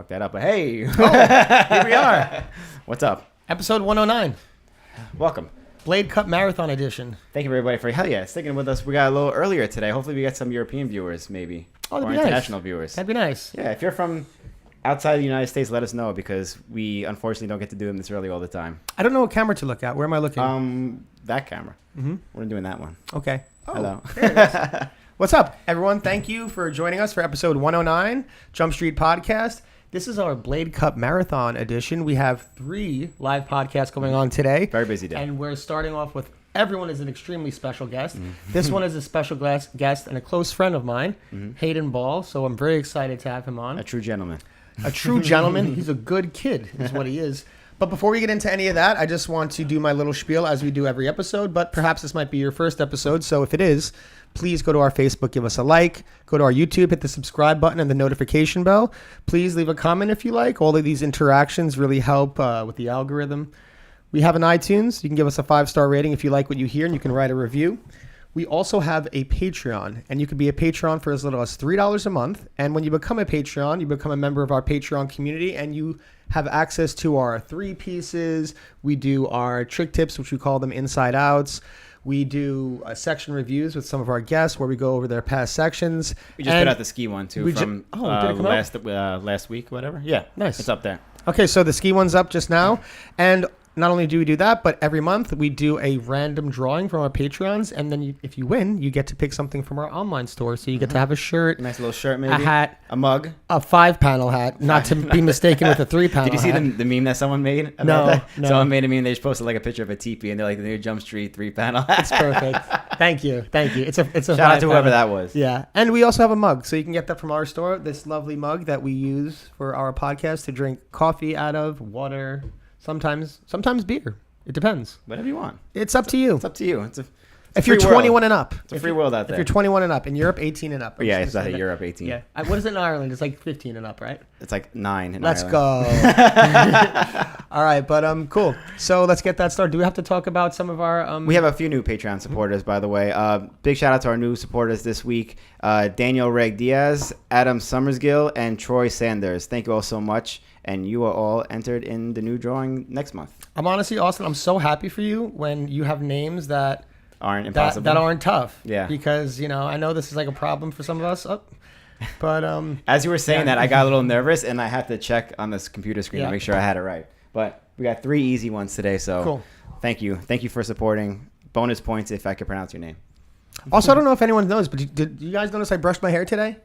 fucked that up. But hey, Here we are. What's up? Episode 109. Welcome. Blade Cup Marathon Edition. Thank you, everybody, for sticking with us. We got a little earlier today. Hopefully, we get some European viewers, maybe, Oh, that'd or be nice. international viewers. That'd be nice. Yeah, if you're from outside the United States, let us know because we unfortunately don't get to do them this early all the time. I don't know what camera to look at. Where am I looking? That camera. Mm-hmm. We're doing that one. Okay. Oh, Hello. there it is. What's up, everyone? Thank you for joining us for episode 109, Jump Street Podcast. This is our Blade Cup Marathon Edition. We have 3 live podcasts going on today. Very busy day. And we're starting off with everyone is an extremely special guest. This one is a special guest and a close friend of mine, Hayden Ball. So I'm very excited to have him on. A true gentleman. A true gentleman. He's a good kid is what he is. But before we get into any of that, I just want to do my little spiel as we do every episode. But perhaps this might be your first episode. So if it is, please go to our Facebook, give us a like. Go to our YouTube, hit the subscribe button and the notification bell. Please leave a comment if you like. All of these interactions really help with the algorithm. We have an iTunes. You can give us a 5-star rating if you like what you hear, and you can write a review. We also have a Patreon, and you can be a Patreon for as little as $3 a month. And when you become a Patreon, you become a member of our Patreon community, and you have access to our 3 pieces. We do our trick tips, which we call them inside outs. We do section reviews with some of our guests where we go over their past sections. We just put out the ski one, too, from did it come out? last week, whatever. Yeah. Nice. It's up there. Okay, so the ski one's up just now. And not only do we do that, but every month we do a random drawing from our Patreons. And then if you win, you get to pick something from our online store. So you get to have a shirt, A nice little shirt, maybe. a hat, A mug. a 5-panel hat, not to be mistaken with a 3-panel Did you see hat. the meme that someone made? About No, that? no. Someone made a meme. They just posted like a picture of a teepee, and they're like the new Jump Street 3-panel hat. It's perfect. Thank you. It's a Shout out to 5-panel. whoever that was. Yeah, and we also have a mug, so you can get that from our store. This lovely mug that we use for our podcast to drink coffee out of, water, sometimes beer. It depends. Whatever you want. It's up to you. It's up to you. It's If you're 21 and up. It's a free world out there. If you're 21 and up. In Europe, 18 and up. Yeah, it's not Europe 18. Yeah. What is it in Ireland? It's like 15 and up, right? It's like 9 in Let's Ireland. go. All right, but cool. So let's get that started. Do we have to talk about some of our... We have a few new Patreon supporters, by the way. Big shout out to our new supporters this week. Daniel Reg Diaz, Adam Summersgill, and Troy Sanders. Thank you all so much. And you are all entered in the new drawing next month. I'm honestly, Austin, I'm so happy for you when you have names that Aren't impossible. that aren't tough. Yeah. Because, I know this is like a problem for some of us. But as you were saying that, I got a little nervous, and I had to check on this computer screen to make sure I had it right. But we got 3 easy ones today, so cool. Thank you. Thank you for supporting. Bonus points if I could pronounce your name. Also, I don't know if anyone knows, but did you guys notice I brushed my hair today?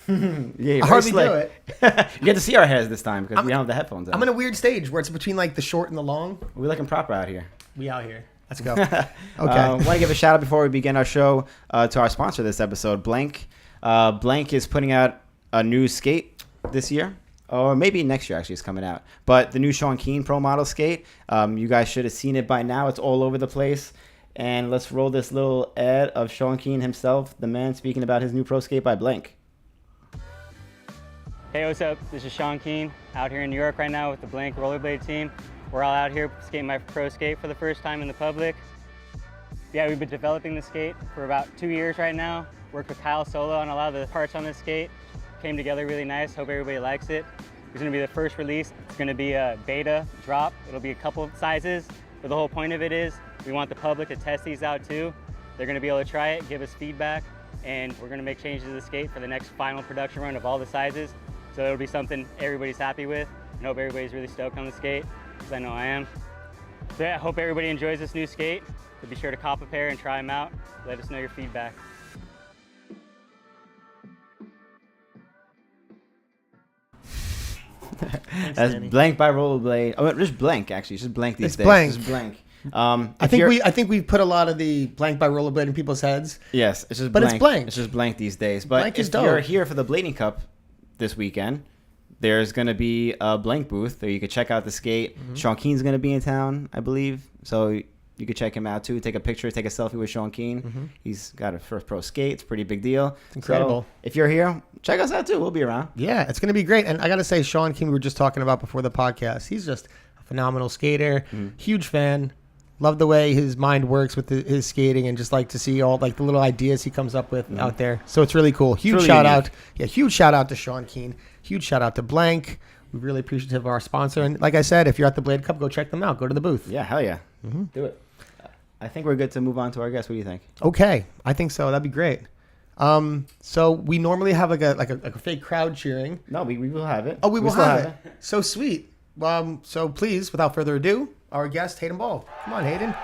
Yeah, I hardly do it. You get to see our hairs this time because we don't have the headphones on. I'm in a weird stage where it's between like the short and the long. We're looking proper out here. We out here. Let's go. Okay. Want to give a shout out before we begin our show to our sponsor this episode, Blank. Blank is putting out a new skate this year. Or maybe next year, actually, it's coming out. But the new Sean Keen Pro Model skate, you guys should have seen it by now. It's all over the place. And let's roll this little ad of Sean Keen himself, the man speaking about his new pro skate by Blank. Hey, what's up? This is Sean Keen, out here in New York right now with the Blank rollerblade team. We're all out here skating my pro skate for the first time in the public. Yeah, we've been developing the skate for about 2 years right now. Worked with Kyle Solo on a lot of the parts on this skate. Came together really nice. Hope everybody likes it. It's going to be the first release. It's going to be a beta drop. It'll be a couple of sizes, but the whole point of it is we want the public to test these out too. They're going to be able to try it, give us feedback, and we're going to make changes to the skate for the next final production run of all the sizes. So it'll be something everybody's happy with. I hope everybody's really stoked on the skate, because I know I am. So yeah, I hope everybody enjoys this new skate. So be sure to cop a pair and try them out. Let us know your feedback. That's Danny. Blank by Rollerblade. Oh, just Blank, actually. It's just Blank these It's days. Blank. It's just Blank. I think we put a lot of the Blank by rollerblade in people's heads. Yes, it's just But Blank. it's Blank. It's just Blank these days. But Blank is if dope. you're here for the Blading Cup this weekend, there's going to be a Blank booth there. You can check out the skate. Sean Keen's going to be in town, I believe. So you could check him out, too. Take a picture, take a selfie with Sean Keen. He's got a first pro skate. It's a pretty big deal. It's incredible. So if you're here, check us out, too. We'll be around. Yeah, it's going to be great. And I got to say, Sean King, we were just talking about before the podcast. He's just a phenomenal skater. Huge fan. Love the way his mind works with his skating, and just like to see all like the little ideas he comes up with out there. So it's really cool. Huge really shout unique. out. Yeah, huge shout out to Sean Keen. Huge shout out to Blank. We're really appreciative of our sponsor. And like I said, if you're at the Blade Cup, go check them out. Go to the booth. Yeah, hell yeah. Do it. I think we're good to move on to our guest. What do you think? Okay, I think so. That'd be great. So we normally have like a fake crowd cheering. No, we will have it. Oh, we will still have it. So sweet. So please, without further ado, our guest, Hayden Ball. Come on, Hayden.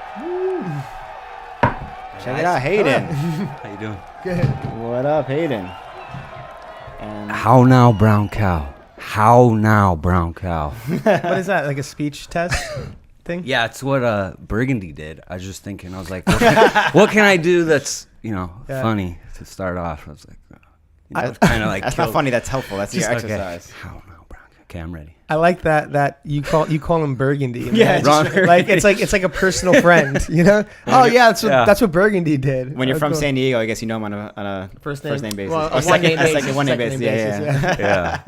Check it out, Hayden. How you doing? Good. What up, Hayden? And How now, brown cow? How now, brown cow? What is that? Like a speech test thing? Yeah, it's what Burgundy did. I was just thinking. I was like, what can I do that's funny to start off? I was like, kind of like that's not funny. That's helpful. That's your exercise. How now, brown cow? Okay, I'm ready. I like that you call him Burgundy. Yeah, like it's like a personal friend, you know? Oh yeah, that's what Burgundy did. When you're from Cool. San Diego, I guess you know him on a First name basis. well, Or one name basis. second one name basis. Yeah. Yeah.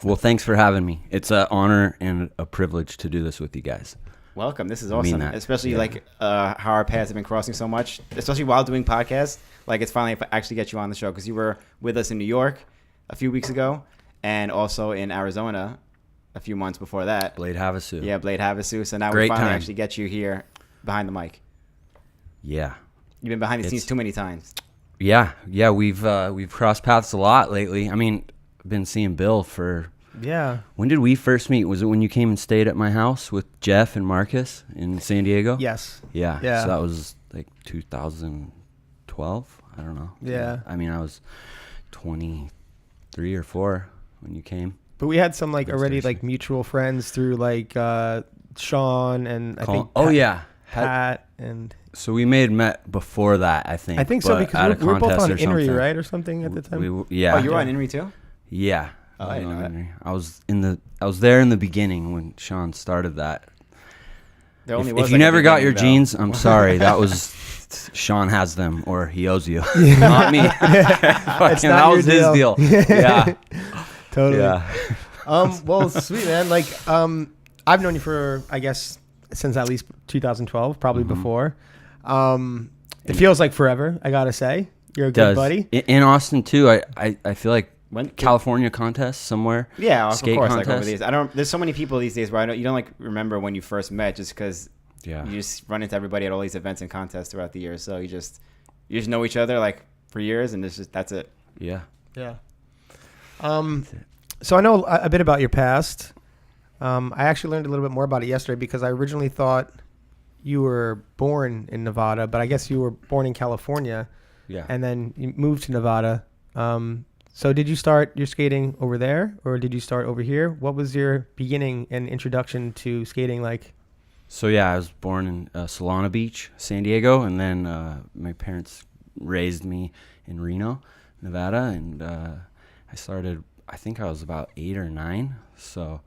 Well, thanks for having me. It's an honor and a privilege to do this with you guys. Welcome. This is I mean awesome. that. Especially Yeah. like how our paths have been crossing so much, especially while doing podcasts. Like it's finally actually get you on the show because you were with us in New York a few weeks ago and also in Arizona a few months before that. Blade Havasu. Yeah, Blade Havasu. So now Great we finally time. actually get you here behind the mic. Yeah. You've been behind the scenes It's- too many times. Yeah. We've crossed paths a lot lately. I mean, I've been seeing Bill for. Yeah. When did we first meet? Was it when you came and stayed at my house with Jeff and Marcus in San Diego? Yes. Yeah. Yeah. So that was like 2012. I don't know. Yeah. I mean, I was 23 or 4 when you came. But we had some like That's already seriously. like mutual friends through like Sean and I think Oh yeah. Pat and So we met before that, I think. I think so but because at a we were both contest on or Inri, something. right, or something at the time. Yeah. Oh, you were on Inri too? Yeah. Oh, I didn't know that. I was there in the beginning when Sean started that. There only If was you like a never got your beginning, though. jeans, I'm sorry. That was Sean has them or he owes you, not me. Fucking, not that your was his deal. Yeah. Totally. Yeah. Well, sweet man. Like, I've known you for I guess since at least 2012, probably Mm-hmm. before. It feels like forever. I gotta say, you're a good buddy. In Austin too. I feel like When- California contest somewhere. Yeah, of skate course. Like over contest. these, there's so many people these days where you don't like remember when you first met, just because Yeah. you just run into everybody at all these events and contests throughout the years. So you just know each other like for years, and that's it. Yeah. Yeah. So I know a bit about your past. I actually learned a little bit more about it yesterday because I originally thought you were born in Nevada, but I guess you were born in California Yeah. and then you moved to Nevada. So did you start your skating over there or did you start over here? What was your beginning and introduction to skating like? So yeah, I was born in Solana Beach, San Diego, and then my parents raised me in Reno, Nevada, and I started. I think I was about 8 or 9. So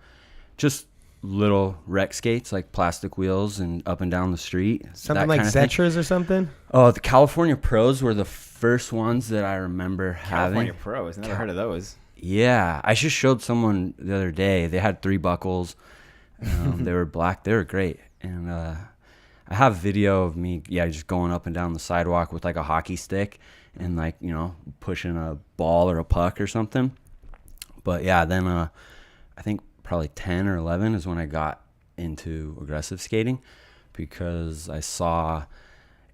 just little rec skates, like plastic wheels, and up and down the street. Something that like kind of thing. Zetras or something? Oh, the California Pros were the first ones that I remember California having. Pros. Never heard of those. Yeah, I just showed someone the other day. They had 3 buckles. They were black. They were great. And I have video of me, just going up and down the sidewalk with like a hockey stick and like, pushing a ball or a puck or something. But yeah, then I think probably 10 or 11 is when I got into aggressive skating because I saw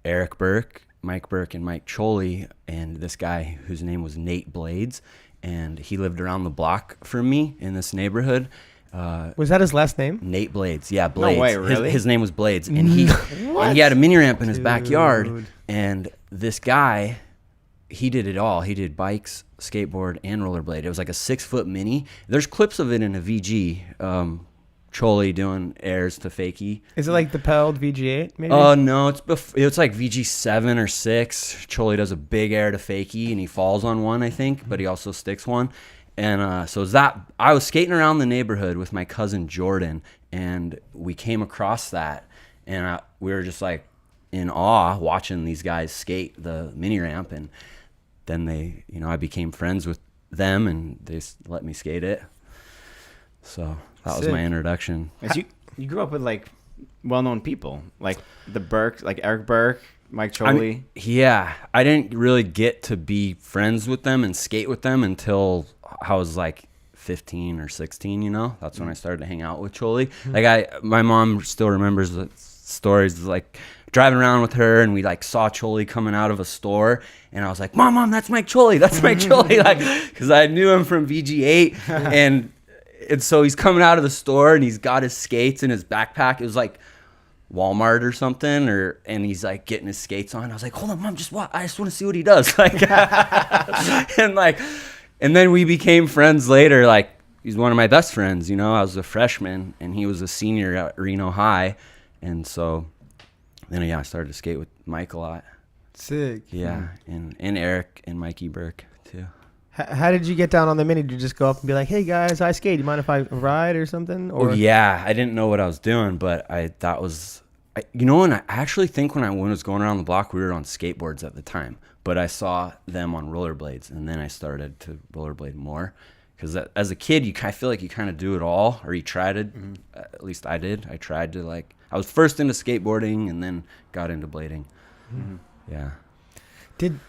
Eric Burke, Mike Burke, and Mike Choli, and this guy whose name was Nate Blades, and he lived around the block from me in this neighborhood. Was that his last name? Nate Blades, yeah, Blades. way, really? His name was Blades, and he had a mini ramp in his backyard, Dude. and this guy, he did it all. He did bikes, skateboard, and rollerblade. It was like a 6-foot mini. There's clips of it in a VG. Choli doing airs to fakie. Is it like the Peld VG8 maybe? No, it's like VG7 or 6. Choli does a big air to fakie, and he falls on one, I think, but he also sticks one. And so I was skating around the neighborhood with my cousin Jordan, and we came across that, and we were just like in awe watching these guys skate the mini ramp, and then I became friends with them, and they let me skate it. So that was Sick. my introduction. You grew up with like well-known people like the Burke, like Eric Burke, Mike Choli. I didn't really get to be friends with them and skate with them until I was like 15 or 16, you know. That's when I started to hang out with Choli. Like my mom still remembers the stories, like driving around with her, and we like saw Choli coming out of a store, and I was like, mom, that's Mike Choli, that's Mike Choli, like, because I knew him from VG8, and so he's coming out of the store, and he's got his skates in his backpack. It was like Walmart or something, and he's like getting his skates on. I was like, hold on, mom, I just want to see what he does, like, and then we became friends later. Like, he's one of my best friends, you know. I was a freshman, and he was a senior at Reno High, and so then I started to skate with Mike a lot. Sick. Yeah, and Eric and Mikey Burke too. How did you get down on the mini? Did you just go up and be like, hey guys, I skate, you mind if I ride or something? Or? Oh yeah, I didn't know what I was doing, but and I actually think when I was going around the block, we were on skateboards at the time, but I saw them on rollerblades, and then I started to rollerblade more, because as a kid, I feel like you kind of do it all, or you try to, at least I did. I tried to, like, I was first into skateboarding and then got into blading. Yeah. Did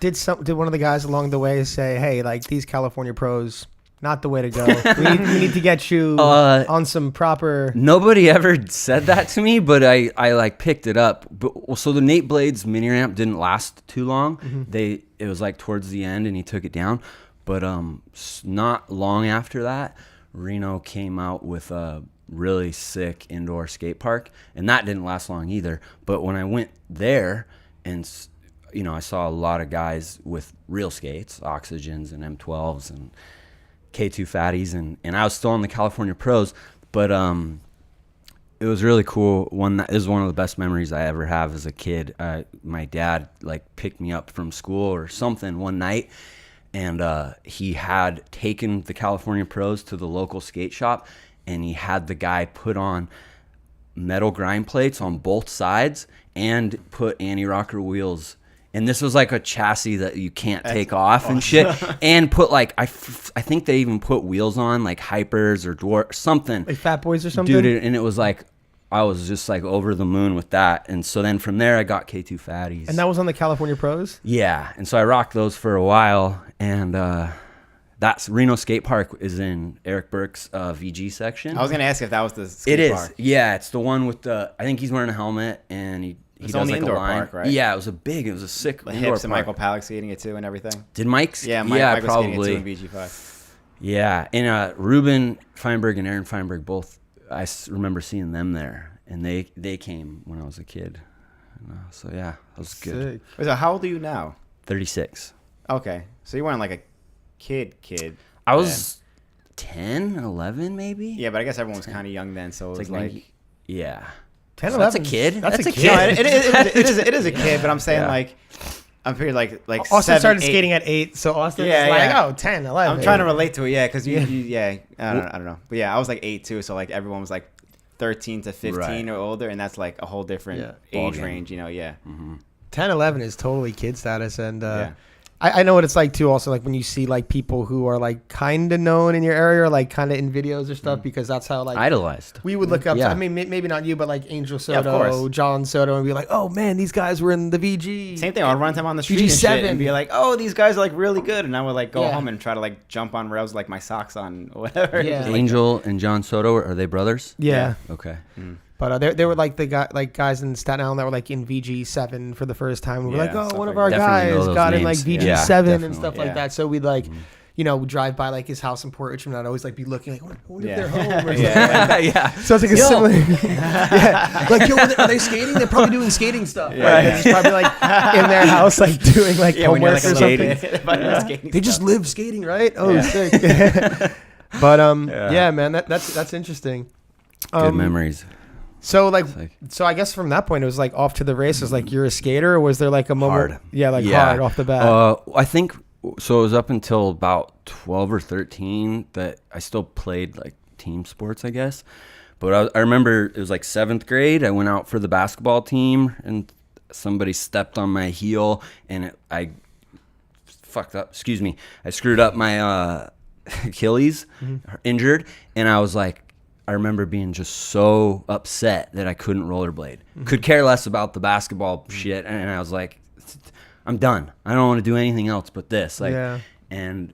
one of the guys along the way say, hey, like, these California pros, not the way to go. we need to get you on some proper... Nobody ever said that to me, but I like picked it up. So the Nate Blades mini ramp didn't last too long. It was like towards the end, and he took it down. But not long after that, Reno came out with a really sick indoor skate park, and that didn't last long either. But when I went there, and you know, I saw a lot of guys with real skates, Oxygens and M12s and K2 Fatties, and I was still on the California Pros, but it was really cool. This is one of the best memories I ever have as a kid. My dad like picked me up from school or something one night, and he had taken the California Pros to the local skate shop, and he had the guy put on metal grind plates on both sides and put anti-rocker wheels. And this was like a chassis that you can't take off and shit. And put like, I think they even put wheels on, like Hypers or Dwarf, something. Like Fat Boys or something? Dude, and it was like, I was just like over the moon with that. And so then from there, I got K2 Fatties. And that was on the California Pros? Yeah. And so I rocked those for a while. And that's Reno Skate Park is in Eric Burke's VG section. I was going to ask if that was the skate park. It is. Yeah. It's the one with I think he's wearing a helmet, and he does on like the indoor a line. Park, right? Yeah, it was a sick the indoor Hips and park. Michael Palak skating it too and everything. Did Mike's? Yeah, Mike probably. probably. Skating it too in VG5. Yeah, and Ruben Feinberg and Aaron Feinberg both, I remember seeing them there, and they came when I was a kid. So yeah, that was good. Sick. Wait, so how old are you now? 36. Okay, so you weren't like a kid. I was 10, 11 maybe. Yeah, but I guess everyone was kind of young then, so it was like yeah. 10, So that's a 11. kid. That's a kid. No, it is a kid, but I'm saying Yeah. like I'm figuring like Austin 7, started 8. skating at 8, so Austin Yeah, is like, yeah. 10, 11. I'm trying to relate to it, yeah, because I don't know, but yeah, I was like 8 too, so like everyone was like 13 to 15 Right. or older, and that's like a whole different Ball age game. range, you know, yeah. 10, 11 is totally kid status, and Yeah. I know what it's like too. Also, like when you see like people who are like kind of known in your area, or like kind of in videos or stuff, because that's how like Idolized. we would look up. Yeah. I mean, maybe not you, but like Angel Yeah, of Soto, course. John Soto, and be like, oh man, these guys were in the VG. Same thing. I'd run them on the street and, VG7. shit and be like, "Oh, these guys are like really good," and I would like go Yeah. home and try to like jump on rails with, like my socks on or whatever. Yeah. Just, like, Angel and John Soto, are they brothers? Yeah. Okay. But they were like the guys in Staten Island that were like in VG7 for the first time. We were Yeah, like, oh, stuff one of like our that. Definitely know guys those got in like names. VG7 Yeah, and definitely. stuff like Yeah. that. So we'd like, drive by like his house in Port Richmond. I'd always like be looking like, I wonder if Yeah. they're home or something. Yeah. yeah. So it's like a similar, yeah. Like, yo, are they skating? They're probably doing skating stuff. Yeah. Right? They're just probably like in their house, like doing like Yeah, when you're homework like or skating. something. They just live skating, right? Oh, Yeah. sick. But Yeah. yeah, man, that's interesting. Good memories. So like, Sick. so I guess from that point it was like off to the races. Like you're a skater, or was there like a moment? Hard. Yeah, like Yeah. hard off the bat. I think so. It was up until about 12 or 13 that I still played like team sports, I guess. But I remember it was like 7th grade. I went out for the basketball team, and somebody stepped on my heel, and I fucked up. Excuse me. I screwed up my Achilles, injured, and I was like, I remember being just so upset that I couldn't rollerblade. Could care less about the basketball shit, and I was like, I'm done. I don't want to do anything else but this. Like, Yeah. and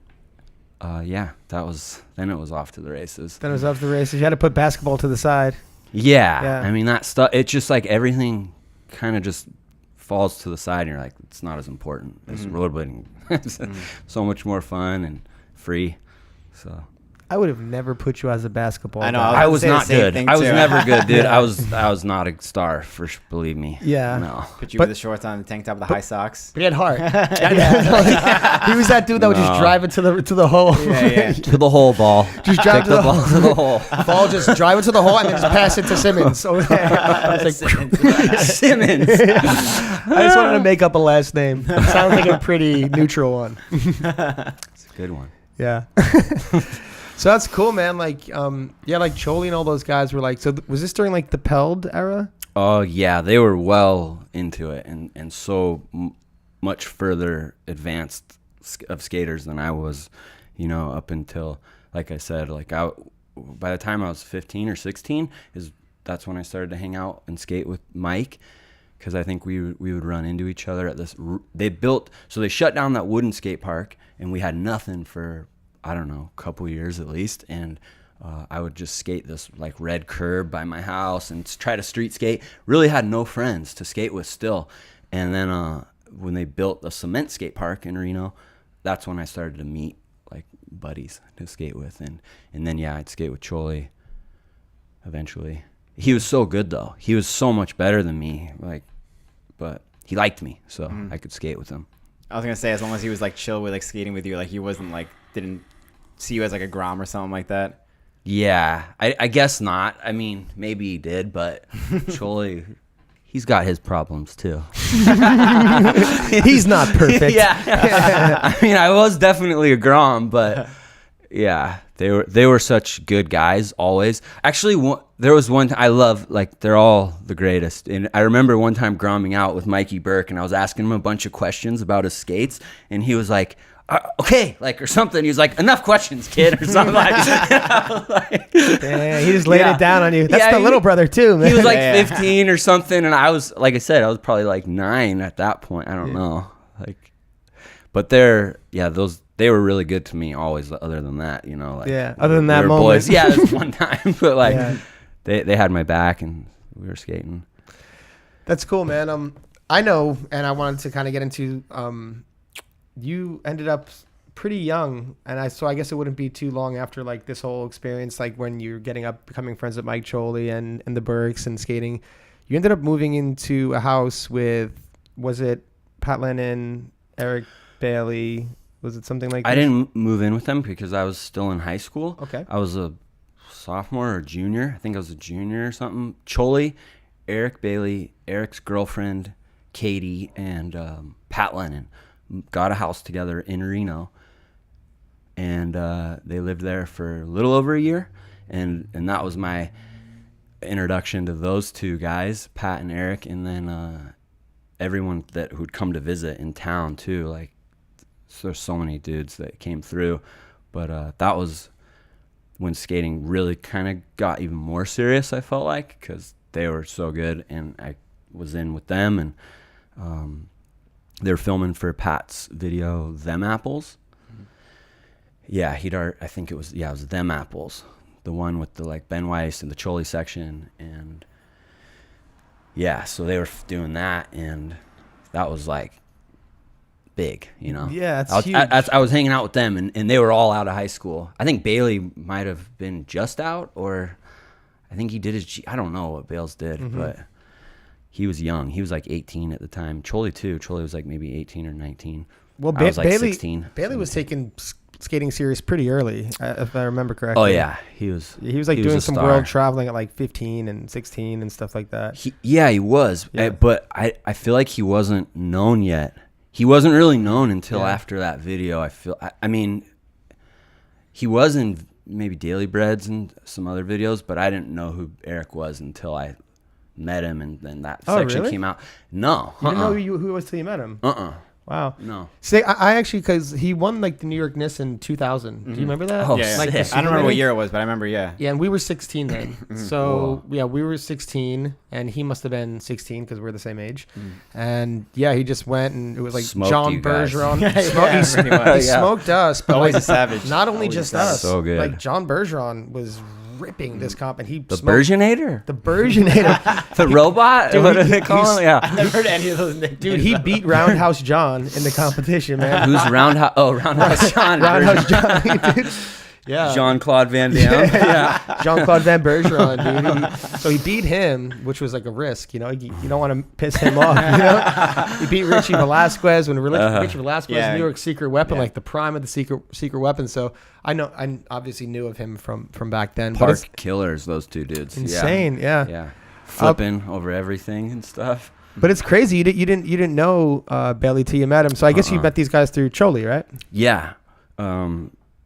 Yeah, then it was off to the races. Then it was off the races. You had to put basketball to the side. Yeah. I mean, that stuff, it's just like everything kind of just falls to the side and you're like, it's not as important as rollerblading. It's so much more fun and free. So I would have never put you as a basketball I know. guy. I was not good. I was never good, dude. Yeah. I was not a star, believe me. Yeah. No. Put you But- with the shorts on, the tank top, the high socks. But he had heart. Yeah. He was that dude that would just No. drive it to the hole. Yeah. To the hole, ball. Just drive Take to the the ball to the hole. Ball, just drive it to the hole and then just pass it to Simmons. Over there. I was like, Simmons. I just wanted to make up a last name. It sounds like a pretty neutral one. It's a good one. Yeah. So that's cool, man. Like, like Choli and all those guys were like. So was this during like the Peld era? Oh yeah, they were well into it and so much further advanced of skaters than I was, up until, like I said, by the time I was 15 or 16 that's when I started to hang out and skate with Mike, because I think we would run into each other at this. They shut down that wooden skate park and we had nothing for, I don't know, a couple years at least, and I would just skate this like red curb by my house and try to street skate. Really had no friends to skate with still. And then when they built the cement skate park in Reno, that's when I started to meet like buddies to skate with. And then, yeah, I'd skate with Choli eventually. He was so good though. He was so much better than me. But he liked me, so I could skate with him. I was gonna say, as long as he was like chill with like skating with you, like he wasn't like didn't see you as like a grom or something like that. Yeah, I guess not. I mean, maybe he did, but Choli, he's got his problems too. He's not perfect. Yeah. I mean, I was definitely a grom, but yeah, they were such good guys always. Actually, there was one I love, like they're all the greatest. And I remember one time gromming out with Mikey Burke, and I was asking him a bunch of questions about his skates, and he was like, okay, like, or something. He was like, enough questions, kid, or something like that. Yeah, he just laid it down on you. That's Yeah, the little brother too, man. He was like Yeah. 15 or something, and I was, like I said, I was probably like 9 at that point. I don't know. But they were really good to me always, other than that, other than that we were moment. boys. Yeah, this one time, but Yeah. they had my back and we were skating. That's cool, man. I know, and I wanted to kind of get into. You ended up pretty young, and so I guess it wouldn't be too long after like this whole experience, like when you're getting up, becoming friends with Mike Choli and the Burks and skating. You ended up moving into a house with, was it Pat Lennon, Eric Bailey? Was it something like that? I didn't move in with them because I was still in high school. Okay. I was a sophomore or junior. I think I was a junior or something. Choli, Eric Bailey, Eric's girlfriend, Katie, and Pat Lennon got a house together in Reno, and they lived there for a little over a year, and that was my introduction to those two guys, Pat and Eric, and then everyone who'd come to visit in town too. Like, there's so many dudes that came through, but that was when skating really kind of got even more serious, I felt like, because they were so good, and I was in with them, and they were filming for Pat's video, Them Apples. Yeah, I think it was Them Apples, the one with the like Ben Weiss and the Choli section, and yeah, so they were doing that, and that was like big, Yeah, that's huge. I was hanging out with them, and they were all out of high school. I think Bailey might have been just out, or I think he did I don't know what Bales did, but he was young. He was like 18 at the time. Choli too. Choli was like maybe 18 or 19. Well, I was like Bailey, 16. Bailey was taking skating serious pretty early, if I remember correctly. Oh yeah, he was like doing a some star. world traveling at like 15 and 16 and stuff like that. He was. Yeah. But I feel like he wasn't known yet. He wasn't really known until after that video. I mean, he was in maybe Daily Breads and some other videos, but I didn't know who Eric was until I met him, and then that section really? came out. No, You didn't know who he was till you met him. Wow. No. See, I actually, because he won like the New York Knicks in 2000. Do you remember that? Oh, Yeah, Like sick. the I don't remember what Super year it was, but I remember. Yeah. Yeah, and we were 16 then. So, yeah, we were 16, and he must have been 16 because we're the same age. And, yeah, he just went, and it was like Smoked John you guys. Bergeron. Yeah, He pretty much. smoked us, but Always like, a savage. not only Always just a savage. us. So good. Like, John Bergeron was ripping this comp, and he The smoked Bergenator? the Bergenator. The robot? Dude, What do they call him? Yeah. I never heard any of those names. Dude, he beat Roundhouse John in the competition, man. Who's Roundhouse? Oh, Roundhouse John. Roundhouse John, dude. Yeah. Jean-Claude Van Damme. Yeah. Jean-Claude Van Bergeron, dude. So he beat him, which was like a risk. You know, you don't want to piss him off. You know, he beat Richie Velasquez when Richie Velasquez was New York's secret weapon, like the prime of the secret weapon. So I obviously knew of him from back then. Park But it's killers, those two dudes. insane, yeah. Yeah. Flipping over everything and stuff. But it's crazy. You didn't know Bailey till you met him. So I guess you met these guys through Choli, right? Yeah.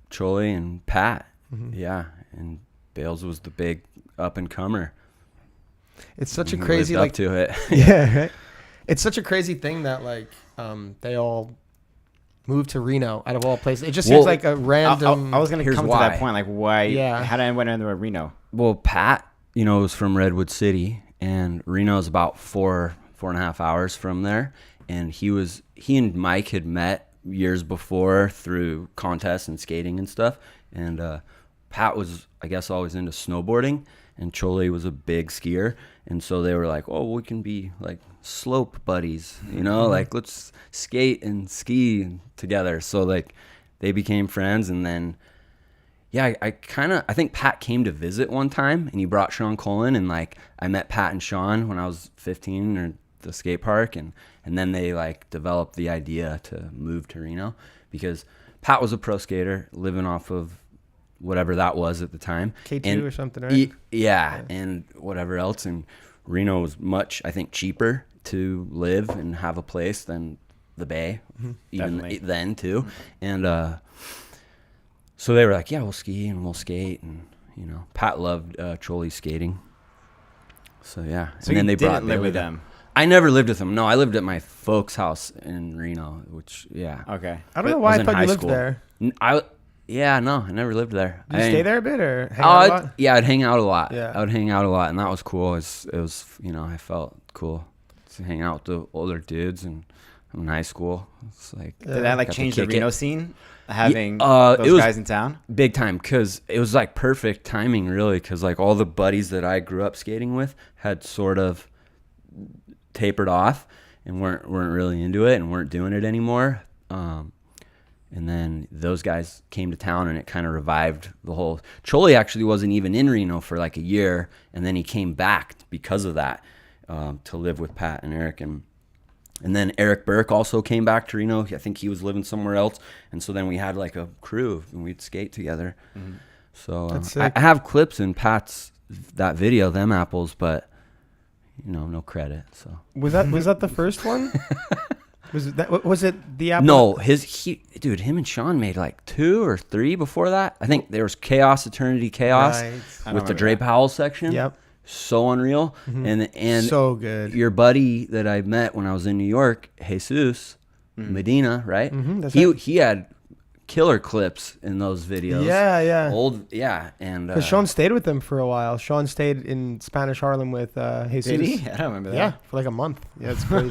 Choli and Pat. Yeah. And Bales was the big up and comer. It's such a He crazy lived like up to it. yeah, right? It's such a crazy thing that like they all moved to Reno out of all places. It just seems like a random. I was going to Here's come why. to that point. Like, why? Yeah. How did I went into Reno? Well, Pat, was from Redwood City, and Reno's about 4.5 hours from there. And he and Mike had met years before through contests and skating and stuff. And Pat was, I guess, always into snowboarding, and Choli was a big skier. And so they were like, oh, we can be like slope buddies, like let's skate and ski together. So like they became friends. And then, yeah, I think Pat came to visit one time, and he brought Sean Cullen, and like I met Pat and Sean when I was 15 or the skate park, and then they like developed the idea to move to Reno because Pat was a pro skater living off of whatever that was at the time. K2 or something, right? Yeah, and whatever else. And Reno was much, I think, cheaper to live and have a place than the Bay, even Definitely. then too. And so they were like, yeah, we'll ski and we'll skate. And, Pat loved Choli skating. So, yeah. So and then you they didn't brought live Bailey with down. them. I never lived with them. No, I lived at my folks' house in Reno, which, yeah. Okay. I don't know why I was in thought high you lived school. there. No, I never lived there. Did you stay there a bit or hang out a lot? Yeah, I'd hang out a lot. Yeah. I would hang out a lot, and that was cool. It was I felt cool to hang out with the older dudes, and I'm in high school. It's like Did that like got to change the kick Reno it. scene? Having it those was guys in town? big time, because it was like perfect timing, really, because like all the buddies that I grew up skating with had sort of tapered off and weren't really into it and weren't doing it anymore. And then those guys came to town, and it kind of revived the whole. Choli actually wasn't even in Reno for like a year, and then he came back because of that to live with Pat and Eric. And then Eric Burke also came back to Reno. I think he was living somewhere else. And so then we had like a crew, and we'd skate together. So That's I sick. have clips in Pat's, that video, Them Apples, but, no credit. So Was that the first one? Was it the Apple? No, him and Sean made like 2 or 3 before that. I think there was Eternity Chaos Right. with the Dre Powell section. Yep. So unreal. And So good. your buddy that I met when I was in New York, Jesus Medina, right? That's he right. he had killer clips in those videos. Yeah. And Because Sean stayed with them for a while. Sean stayed in Spanish Harlem with Jesus. Did he? I don't remember that. Yeah, for like a month. Yeah, it's crazy.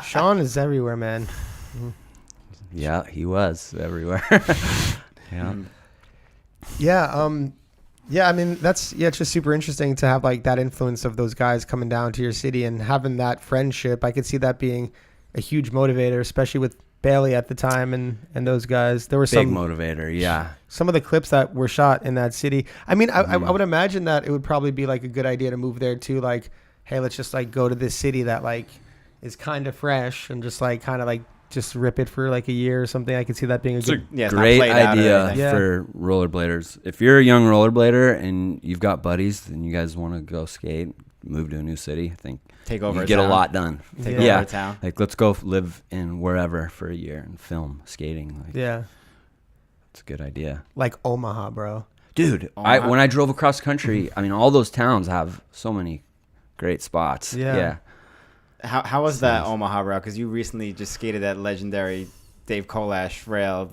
Sean is everywhere, man. yeah, he was everywhere. Yeah. Yeah, I mean, it's just super interesting to have like that influence of those guys coming down to your city and having that friendship. I could see that being a huge motivator, especially with Bailey at the time and those guys. There were Big some motivator, yeah. some of the clips that were shot in that city. I mean, I would imagine that it would probably be like a good idea to move there too. Like, hey, let's just like go to this city that like is kind of fresh and just like kind of like just rip it for like a year or something. I could see that being a good. Yeah, it's not Great played out or idea anything. Yeah. for rollerbladers. If you're a young rollerblader and you've got buddies and you guys want to go skate, move to a new city, I think Take over you a get town. a lot done. Take Yeah. over a town. Like let's go live in wherever for a year and film skating. Like, Yeah, it's a good idea. like Omaha, bro. Dude, Omaha. when I drove across country, I mean, all those towns have so many great spots. Yeah. How was that Omaha rail? Because you recently just skated that legendary Dave Kolash rail,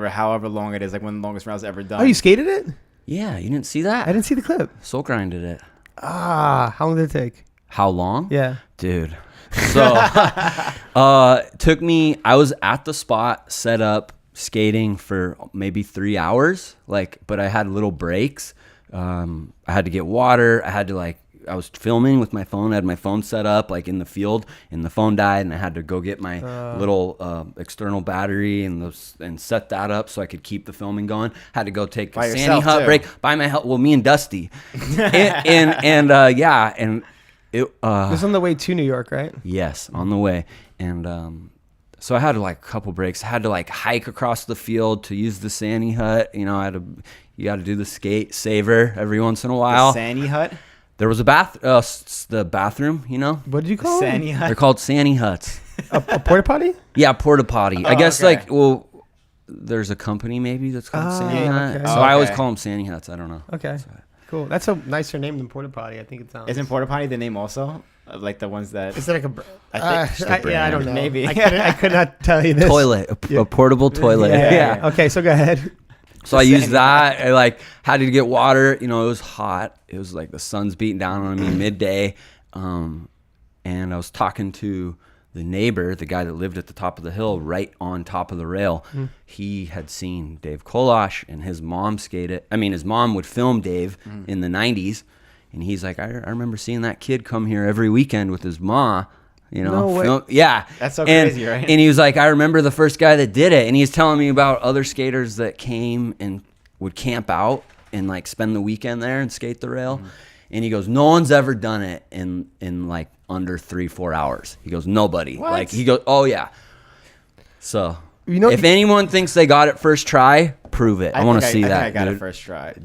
however long it is, like one of the longest rails ever done. Oh, you skated it? Yeah, you didn't see that? I didn't see the clip. Soul grinded it. How long did it take? How long? Yeah. Dude. So, took me, I was at the spot, set up, skating for maybe 3 hours, but I had little breaks. I had to get water. I was filming with my phone. I had my phone set up in the field, and the phone died, and I had to go get my little external battery and set that up so I could keep the filming going. Had to go take a Sandy Hut break by my help. Well, me and Dusty, and it was on the way to New York, right? Yes, on the way, and so I had a couple breaks. I had to hike across the field to use the Sandy Hut. You got to do the skate saver every once in a while. The Sandy Hut. There was a the bathroom, What did you call it? Sandy Hut. They're called Sandy Huts. A porta potty? Yeah, porta potty. I guess okay. there's a company maybe that's called Sandy Hut. okay. So I always call them Sandy Huts. I don't know. Okay, cool. That's a nicer name than porta potty. I think it sounds. Isn't porta potty the name also? Like the ones that. Is it like I think. yeah, I don't know. Maybe. I could not tell you this. Toilet, a portable toilet. Yeah. Okay, so go ahead. So I used that. I had to get water. It was hot. It was the sun's beating down on me midday. And I was talking to the neighbor, the guy that lived at the top of the hill, right on top of the rail. He had seen Dave Kolash and his mom skate it. I mean, his mom would film Dave in the 90s. And he's like, I remember seeing that kid come here every weekend with his ma. No way. Yeah. That's so crazy, right? And he was like, I remember the first guy that did it. And he's telling me about other skaters that came and would camp out and spend the weekend there and skate the rail. And he goes, no one's ever done it in under 3-4 hours. He goes, nobody. What? He goes, oh yeah. So if anyone thinks they got it first try, prove it. I want to see that. I got it first try.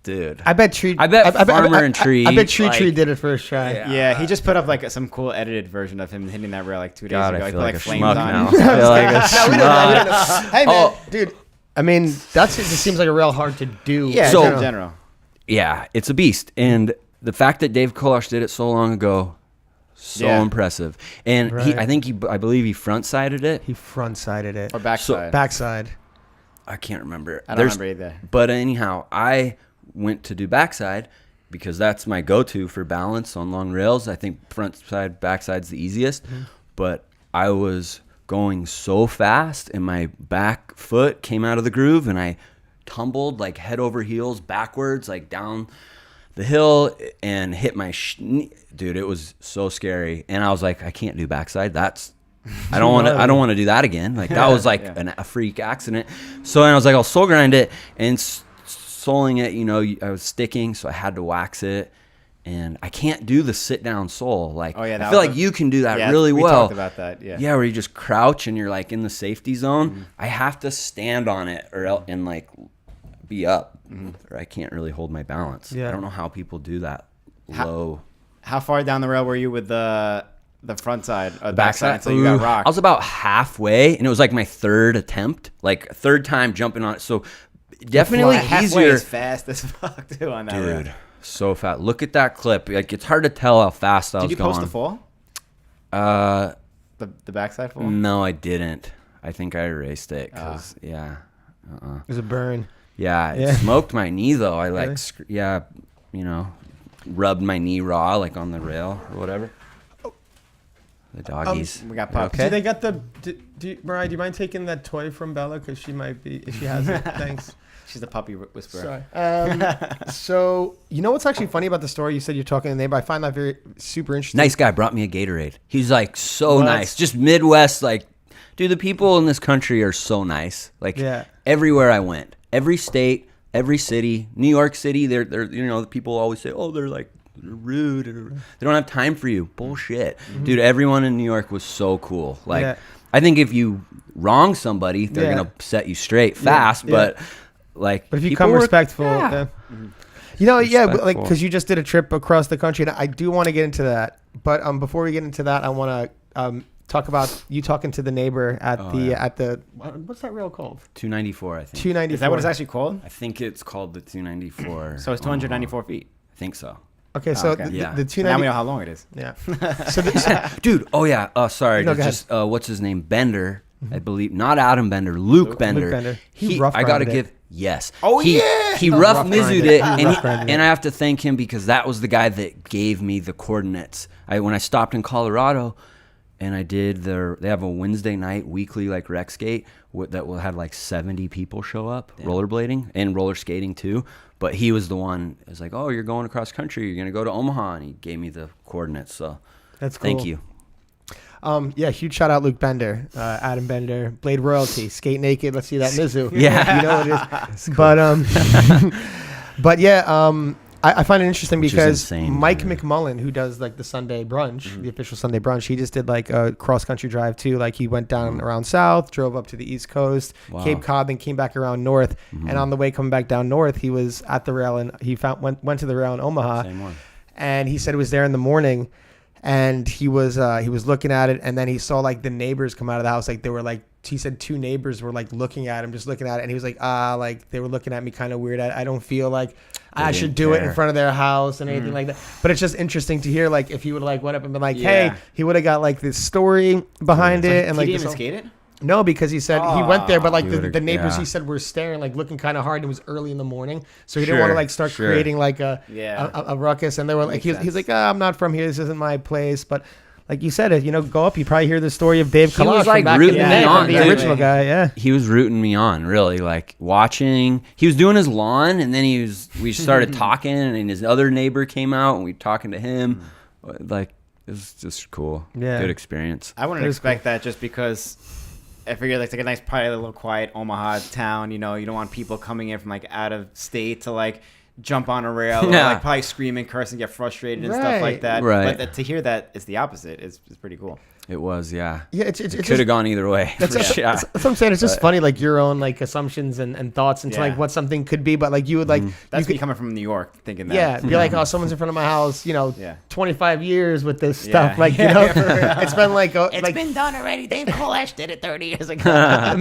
Dude. I bet Farmer and Tree. I bet Tree did it first try. Yeah, he just put up some cool edited version of him hitting that rail 2 days God, ago. I He feel put like a flames schmuck on now. it. I feel like a No, we don't know. schmuck. Hey man, dude. I mean, it just seems like a rail hard to do. Yeah, So- in general. Yeah, it's a beast. And the fact that Dave Kolash did it so long ago, so impressive. And Right. I believe he front-sided it. He front-sided it. Or backside. Backside. I can't remember. I don't remember either. But anyhow, I went to do backside because that's my go-to for balance on long rails. I think front side, backside's the easiest. But I was going so fast and my back foot came out of the groove and I tumbled head over heels backwards down the hill and hit my dude, it was so scary. And I was like, I can't do backside. I don't want to do that again. That was a freak accident. So then I was like, I'll soul grind it, and soling it, I was sticking, so I had to wax it. And I can't do the sit down soul. I feel like you can do that really well. We talked about that. Yeah. Yeah, where you just crouch and you're in the safety zone. I have to stand on it and be up, or I can't really hold my balance. Yeah. I don't know how people do that low. How far down the rail were you with the front side, or the back side? So you got rocked. I was about halfway, and it was my third attempt, third time jumping on it. So definitely halfway easier. is fast as fuck too on that rail. Dude, so fast. Look at that clip. It's hard to tell how fast I was Did you going. post the fall? The backside fall? No, I didn't. I think I erased it because It was a burn. Yeah, it Yeah. smoked my knee though. I Really? rubbed my knee raw on the rail or whatever. The doggies. We got You pups. okay? Do they got the? Mariah, do you mind taking that toy from Bella because she might be if she has it? Thanks. She's the puppy whisperer. Sorry. So what's actually funny about the story? You said you're talking to the neighbor. I find that very super interesting. Nice guy brought me a Gatorade. He's so What? nice. Just Midwest, dude, the people in this country are so nice. Yeah. Everywhere I went, every state, every city, New York City, they're the people always say, oh, they're rude. They don't have time for you. Bullshit. Dude, everyone in New York was so cool. Yeah. I think if you wrong somebody, they're going to set you straight fast, Yeah. but if you people come were- respectful, yeah. yeah, Respectful. because you just did a trip across the country, and I do want to get into that. But before we get into that, I want to talk about you talking to the neighbor at the what's that rail called? 294, I think. 294. Is that what it's actually called? I think it's called the 294. So it's 294 feet. I think so. Okay, so okay. the Yeah. the So now we 290. know how long it is. Yeah. So the, Dude, oh yeah. Sorry, No, go just what's his name? Bender, I believe. Not Adam Bender, Luke Bender. Bender. He rough I gotta grinded it. give yes. Oh, he, yeah! He Oh, rough rough mizzed grinded it, it. and, He rough grinded and it. I have to thank him because that was the guy that gave me the coordinates. When I stopped in Colorado, and I did they have a Wednesday night weekly like rec skate that will have like 70 people show up rollerblading and roller skating too. But he was the one. It was like, oh, you're going across country. You're gonna go to Omaha, and he gave me the coordinates. So That's cool. thank you. Yeah, huge shout out Luke Bender, Adam Bender, Blade Royalty, Skate Naked. Let's see that Mizzou. Yeah. You know what it is. But yeah, I find it interesting Which is because insane, Mike yeah. McMullen, who does like the Sunday brunch, the official Sunday brunch, he just did like a cross country drive too. Like he went down around south, drove up to the East Coast, Wow. Cape Cod, then came back around north. And on the way coming back down north, he was at the rail and he went to the rail in Omaha. Same one. And he said it was there in the morning, and he was looking at it, and then he saw like the neighbors come out of the house. Like they were like, he said 2 neighbors were like looking at him, just looking at it, and he was like, like they were looking at me kind of weird. I don't feel like I should didn't do it in care. front of their house and anything like that. But it's just interesting to hear like if he would like went up and been like, hey, Yeah. he would have got like this story behind it, and He like didn't this even whole- skate it? no, because he said he went there, but like He the would've- neighbors yeah. he said were staring, like looking kind of hard. It was early in the morning, so he didn't Sure, want to like start sure. creating like a ruckus. And they were like, Makes he's sense. like, I'm not from here. This isn't my place. But like you said, go up. You probably hear the story of Dave He was, Kalash from like, back in the rooting day, me from on, the dude. original guy. Yeah. He was rooting me on, really, like watching. He was doing his lawn, and then we started talking, and his other neighbor came out, and we were talking to him. Like, it was just cool. Yeah. Good experience. I wouldn't It is expect that just because I figured like a nice, probably a little quiet Omaha town. You don't want people coming in from like out of state to like jump on a rail or Yeah. like probably scream and curse and get frustrated and stuff Right. like that. Right. But to hear that it's the opposite is pretty cool. It was, yeah. Yeah, it's It just, could have gone either way. That's, for that's, sure. that's what I'm saying. It's just funny, like your own like assumptions and thoughts into Yeah. like what something could be. But like you would like, That's you me coming from New York thinking that. yeah, be like, oh, someone's in front of my house, Yeah. 25 years with this Yeah. stuff. Like, it's been like, like been done already. Dave Kalash did it 30 years ago.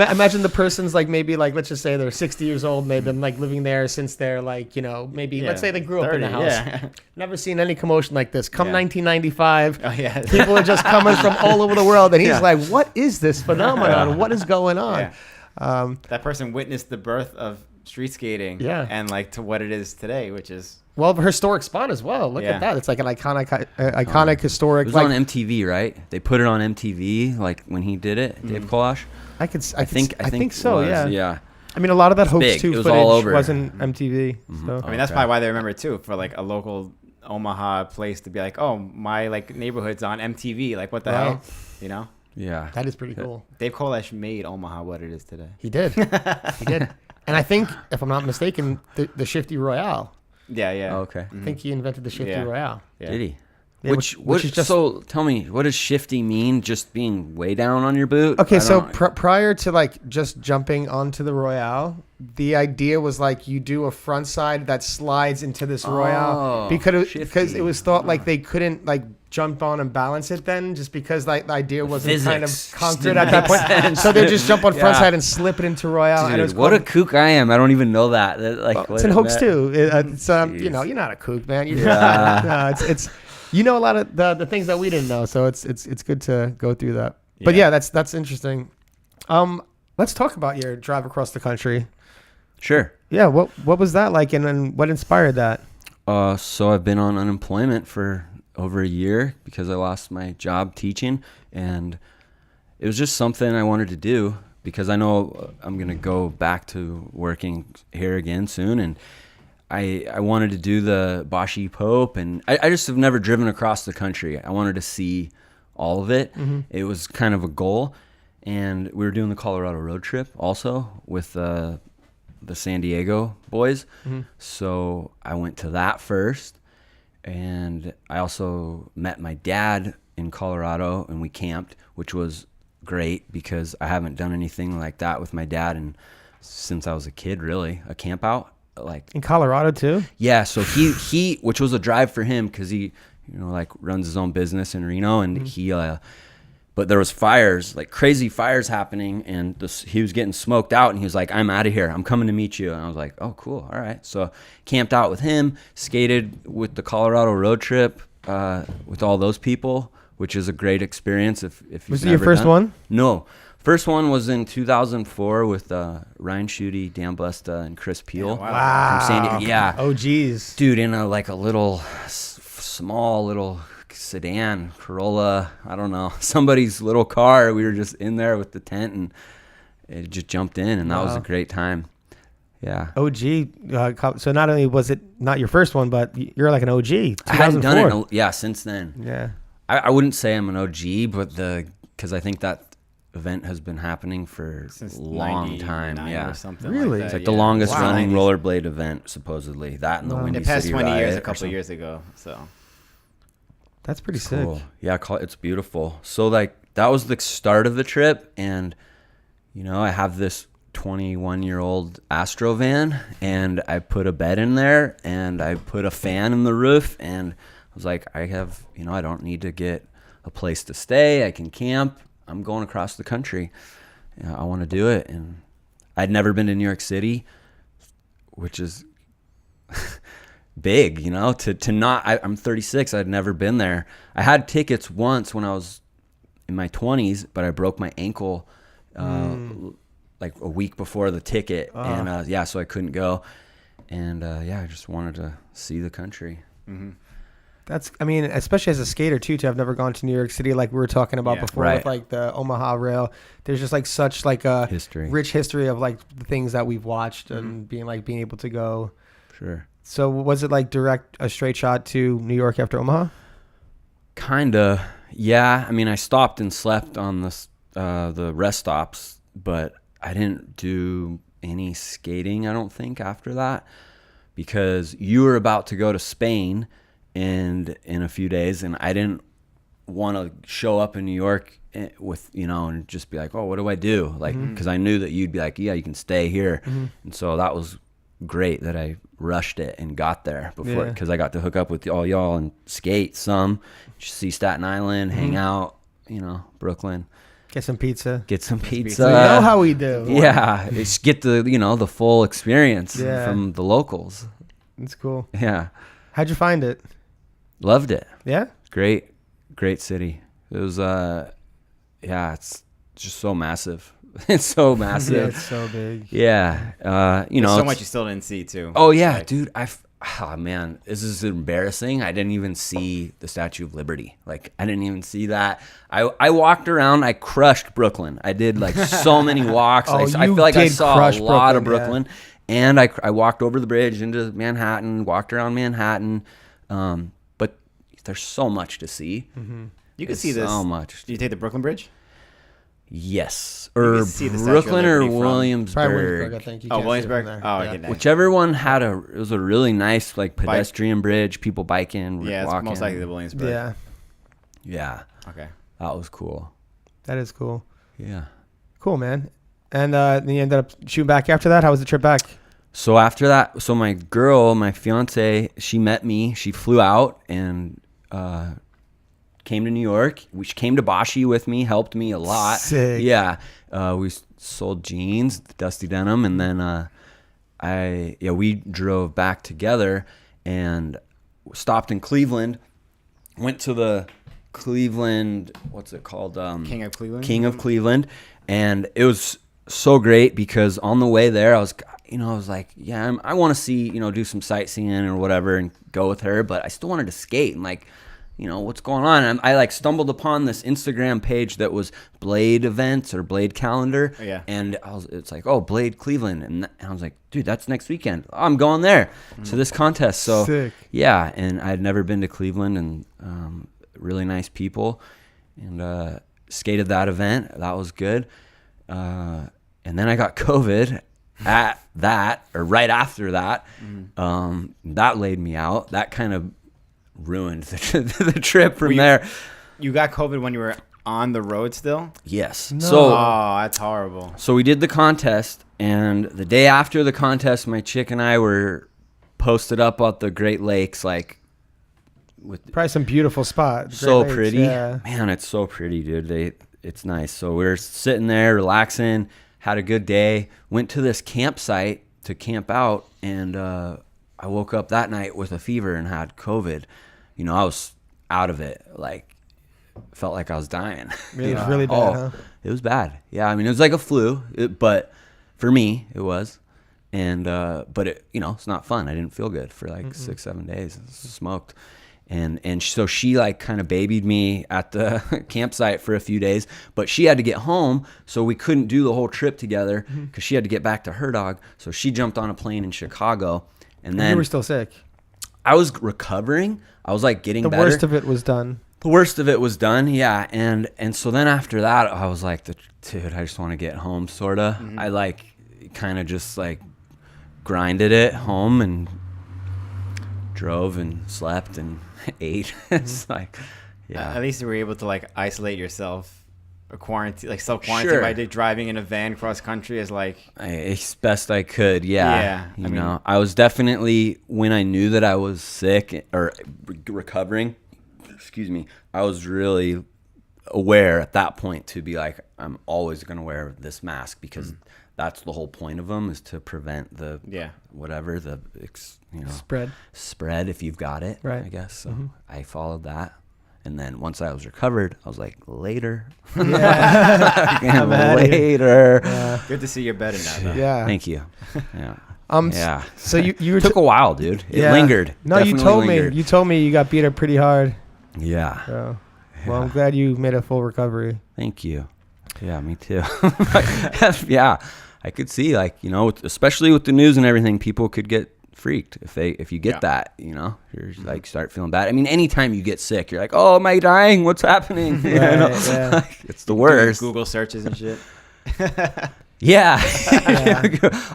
imagine the person's like maybe like let's just say they're 60 years old and they've been like living there since they're like maybe let's say they grew up in the 30, house. Yeah. Never seen any commotion like this. Come Yeah. 1995, Oh, yeah. people are just coming from all over the world, and he's Yeah. like, "What is this phenomenon? What is going on?" Yeah. That person witnessed the birth of street skating. Yeah. And like to what it is today, which is Well, historic spot as well. Look Yeah. at that. It's like an iconic historic. It was like, on MTV, right? They put it on MTV, like when he did it, Dave Kalash. I think so. it was, Yeah. yeah. I mean, a lot of that Hoax big. 2 It was footage all over. wasn't MTV. So. I mean, that's Okay. probably why they remember it too, for like a local Omaha place to be like, oh, my like neighborhood's on MTV. Like, what the Right. hell? You know? Yeah. That is pretty cool. Dave Kalash made Omaha what it is today. He did. He did. And I think, if I'm not mistaken, the Shifty Royale. Yeah, yeah. Oh, okay. I think he invented the Shifty Yeah. Royale. Yeah. Did he? Yeah, Which is just so tell me, what does shifty mean? Just being way down on your boot? okay. I So don't- prior to like just jumping onto the Royale, the idea was like you do a front side that slides into this Royale Oh, because shifty. it was thought like they couldn't like jump on and balance it then just because like the idea wasn't kind of Physics conquered at that point. So they just jump on front Yeah. side and slip it into Royale. and it Dude, was what a called- kook I am! I don't even know that. Like, it's in Hoax too. It's Jeez. you're not a kook, man. You're Yeah. no, it's a lot of the things that we didn't know, so it's good to go through that. But yeah, that's interesting. Let's talk about your drive across the country. Sure. Yeah, what was that like, and what inspired that? So I've been on unemployment for over a year because I lost my job teaching, and it was just something I wanted to do because I know I'm gonna go back to working here again soon, and I wanted to do the Bashi Pope, and I just have never driven across the country. I wanted to see all of it. It was kind of a goal, and we were doing the Colorado road trip also with the San Diego boys. So I went to that first, and I also met my dad in Colorado, and we camped, which was great because I haven't done anything like that with my dad since I was a kid, really, a camp out. Like In Colorado too? yeah, so he which was a drive for him because he like runs his own business in Reno, and he but there was fires, like crazy fires happening, and he was getting smoked out, and he was like, I'm out of here. I'm coming to meet you. And I was like, oh, cool. All right. So camped out with him, skated with the Colorado road trip with all those people, which is a great experience. If Was it your first one? No. First one was in 2004 with Ryan Schutte, Dan Busta, and Chris Peel. Wow. From San Diego. Yeah. Oh, geez. Dude, in a little small little sedan Corolla, I don't know, somebody's little car. We were just in there with the tent, and it just jumped in, and that was a great time. Yeah. OG. So not only was it not your first one, but you're like an OG. 2004. I hadn't done it since then. Yeah. I wouldn't say I'm an OG, but because I think that event has been happening for Since a long time. Yeah. Or something Really? like that. It's like the longest Wow. running rollerblade event, supposedly. That and the Windy It passed City 20 years Riot a or couple something. years ago. So That's pretty sick. Cool. Yeah, it's beautiful. So that was the start of the trip, and I have this 21-year-old Astro van, and I put a bed in there, and I put a fan in the roof, and I was like, I don't need to get a place to stay. I can camp. I'm going across the country. I want to do it. And I'd never been to New York City, which is big, to not, I'm 36. I'd never been there. I had tickets once when I was in my 20s, but I broke my ankle like a week before the ticket. And so I couldn't go. And I just wanted to see the country. mm-hmm. Especially as a skater too, to have never gone to New York City, like we were talking about before, right. with like the Omaha Rail. There's just like such like a rich history of like the things that we've watched and being able to go. Sure. So was it like a straight shot to New York after Omaha? Kinda, yeah. I mean, I stopped and slept on the rest stops, but I didn't do any skating, I don't think, after that, because you were about to go to Spain in a few days, and I didn't want to show up in New York with and just be like, oh, what do I do? Like, because I knew that you'd be like, yeah, you can stay here, and so that was great that I rushed it and got there before, because I got to hook up with all y'all and skate some, just see Staten Island, hang out, Brooklyn. Get some pizza. You know how we do. Yeah, just get the the full experience from the locals. It's cool. Yeah. How'd you find it? Loved it. Yeah. Great city. It was it's just so massive. It's so massive. Yeah, it's so big. Yeah. There's so much you still didn't see too. Oh yeah, dude. Man, this is embarrassing. I didn't even see the Statue of Liberty. Like, I didn't even see that. I walked around. I crushed Brooklyn. I did like so many walks. I feel like I saw a lot of Brooklyn. Yeah. And I walked over the bridge into Manhattan, walked around Manhattan. But there's so much to see. Mm-hmm. You can see this. So much. Did you take the Brooklyn Bridge? Yes. Or Brooklyn or Williamsburg. Williamsburg, I think. Williamsburg. Oh, okay. Nice. Whichever one it was a really nice like pedestrian bridge, people biking, yeah, walking. It's most likely the Williamsburg. Yeah. Yeah. Okay. That was cool. That is cool. Yeah. Cool, man. And then you ended up shooting back after that? How was the trip back? So after that, my girl, my fiance, she met me. She flew out and came to New York. She came to Bashi with me, helped me a lot. Sick. Yeah. We sold jeans, Dusty Denim, and then we drove back together and stopped in Cleveland. Went to the Cleveland, what's it called? King of Cleveland. King of Cleveland, and it was so great because on the way there, I was like, yeah, I want to see, do some sightseeing or whatever and go with her, but I still wanted to skate and like, what's going on? And I like stumbled upon this Instagram page that was Blade events or Blade calendar. Oh, yeah. And it's like, oh, Blade Cleveland. And I was like, dude, that's next weekend. I'm going there to this contest. So sick. Yeah. And I had never been to Cleveland, and really nice people, and skated that event. That was good. And then I got COVID at that, or right after that. That laid me out. That kind of ruined the trip from there. You got COVID when you were on the road still? Yes. No. So, that's horrible. So we did the contest, and the day after the contest, my chick and I were posted up at the Great Lakes, like with probably some beautiful spot. so Lakes, pretty. yeah. Man, it's so pretty, dude. it's nice. So we were sitting there relaxing, had a good day, went to this campsite to camp out, and I woke up that night with a fever and had COVID. You know, I was out of it, like felt like I was dying. It was really bad, huh? It was bad. Yeah, I mean, it was like a flu, but for me, it was. And but it, you know, it's not fun. I didn't feel good for like 6-7 days. Smoked. And so she like kind of babied me at the campsite for a few days, but she had to get home, so we couldn't do the whole trip together because she had to get back to her dog. So she jumped on a plane in Chicago, and then you were still sick. I was recovering. I was like getting better. The worst of it was done. The worst of it was done, yeah. And so then after that, I was like, dude, I just want to get home, sorta. I like kind of just like grinded it home and drove and slept and ate. It's like, yeah. At least you were able to like isolate yourself, or quarantine, like self-quarantine Sure. by driving in a van cross country is like. As best I could, yeah. Yeah, You know, I was definitely, when I knew that I was sick or recovering, excuse me, I was really aware at that point to be like, I'm always going to wear this mask because that's the whole point of them, is to prevent the whatever the spread if you've got it, right? I guess. So I followed that, and then once I was recovered, I was like, later. Later. Yeah. Good to see you're better now, though. Yeah. Thank you. Yeah. Yeah. So you were took a while, dude. It Yeah. lingered. No, Definitely you told me you got beat up pretty hard. Yeah. So, well, I'm glad you made a full recovery. Thank you. Yeah, me too. Yeah, I could see, like, you know, especially with the news and everything, people could get freaked if you get that, you know, you're like start feeling bad. I mean, anytime you get sick, you're like, oh, am I dying? What's happening? You know? Like, it's the worst. Google searches and shit. Yeah.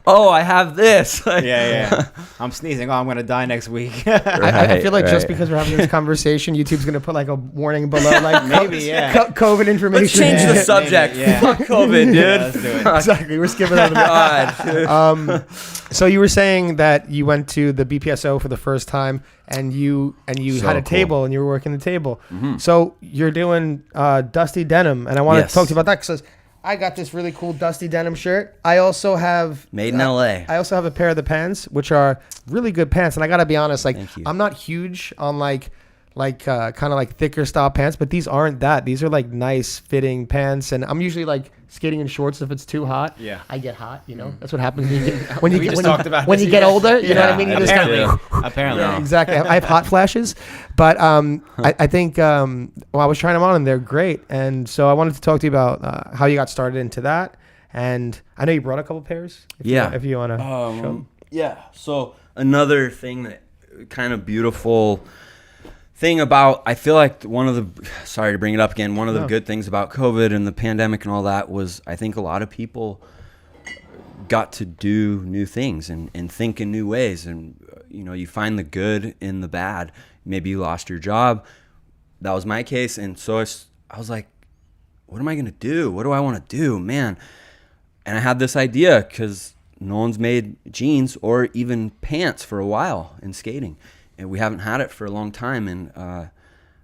Oh, I have this. Like, yeah. I'm sneezing. Oh, I'm gonna die next week. I feel like just because we're having this conversation, YouTube's gonna put like a warning below, like maybe, COVID information. Let's change the subject. Maybe, yeah. Fuck COVID, dude. Yeah, let's do it. Exactly. We're skipping over that. So you were saying that you went to the BPSO for the first time, and you So had a cool. table, and you were working the table. So you're doing Dusty Denim, and I want to talk to you about that because I got this really cool Dusty Denim shirt. I also have Made in LA. I also have a pair of the pants, which are really good pants. And I gotta be honest, like Thank you. I'm not huge on like kind of like thicker style pants, but these aren't that. These are like nice fitting pants, and I'm usually like skating in shorts if it's too hot. Yeah. I get hot. You know, that's what happens when you get Yeah. older. You know what I mean? You just Apparently. yeah, exactly. I have hot flashes, but I think I was trying them on and they're great, and so I wanted to talk to you about how you got started into that. And I know you brought a couple pairs. If you want to show them. Yeah. So another thing that kind of beautiful thing about, I feel like one of the, sorry to bring it up again, one of the good things about COVID and the pandemic and all that was, I think a lot of people got to do new things and think in new ways. And, you know, you find the good in the bad. Maybe you lost your job. That was my case. And so I was like, what am I going to do? What do I want to do, man? And I had this idea because no one's made jeans or even pants for a while in skating. And we haven't had it for a long time. And I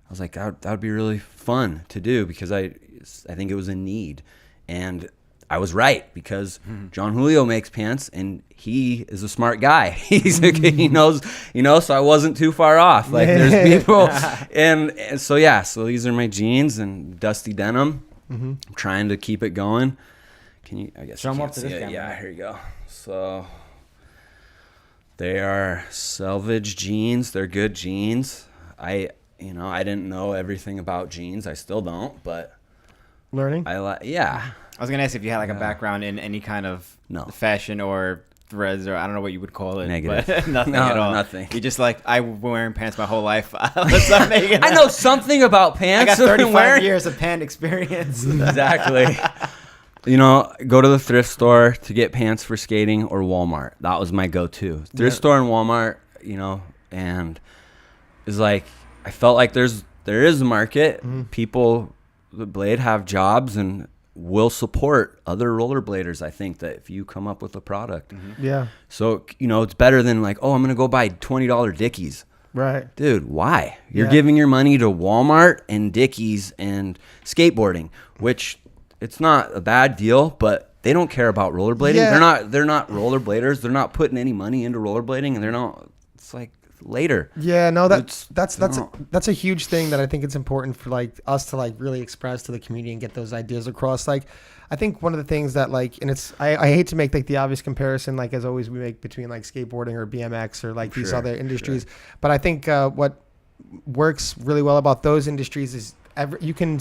was like, that would be really fun to do because I think it was a need. And I was right because John Julio makes pants and he is a smart guy. He knows, you know, so I wasn't too far off. Like there's people. And so, yeah, so these are my jeans and Dusty Denim. I'm trying to keep it going. Can you, I guess, show them can't up to see this it. camera. Yeah, here you go. So they are selvage jeans. They're good jeans. I didn't know everything about jeans. I still don't, but Learning. Yeah. I was gonna ask if you had like a background in any kind of fashion or threads, or I don't know what you would call it. Negative. But nothing No, at all. nothing. You're just like, I'm wearing pants my whole life. Let's start making I know something about I pants. got 35 years of pant experience. Exactly. You know, go to the thrift store to get pants for skating or Walmart. That was my go-to. Thrift store and Walmart, you know, and it's like I felt like there is a market. People, the Blade, have jobs and will support other rollerbladers. I think that if you come up with a product. Yeah. So, you know, it's better than like, oh, I'm going to go buy $20 Dickies. Right. Dude, why? You're Yeah. giving your money to Walmart and Dickies and skateboarding, which it's not a bad deal, but they don't care about rollerblading. Yeah. They're not rollerbladers. They're not putting any money into rollerblading, and they're not. It's like later. Yeah, no, It's- that's a huge thing that I think it's important for like us to like really express to the community and get those ideas across. Like, I think one of the things that like, and it's I hate to make like the obvious comparison, like as always we make between like skateboarding or BMX or like these Sure, other industries, but I think what works really well about those industries is you can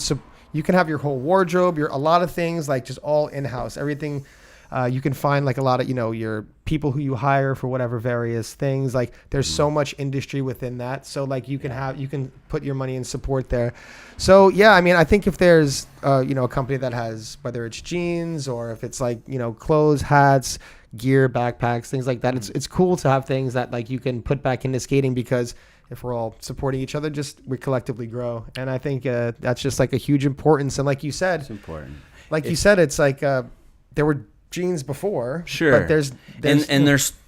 have your whole wardrobe, a lot of things like just all in house, everything. You can find like a lot of, your people who you hire for whatever various things. Like there's so much industry within that. So like you can put your money in support there. So yeah, I mean, I think if there's, a company that has, whether it's jeans or if it's like, clothes, hats, gear, backpacks, things like that, it's cool to have things that like you can put back into skating, because if we're all supporting each other, we collectively grow. And I think that's just like a huge importance. And like you said, It's important. you said, it's like there were jeans before, Sure. but there's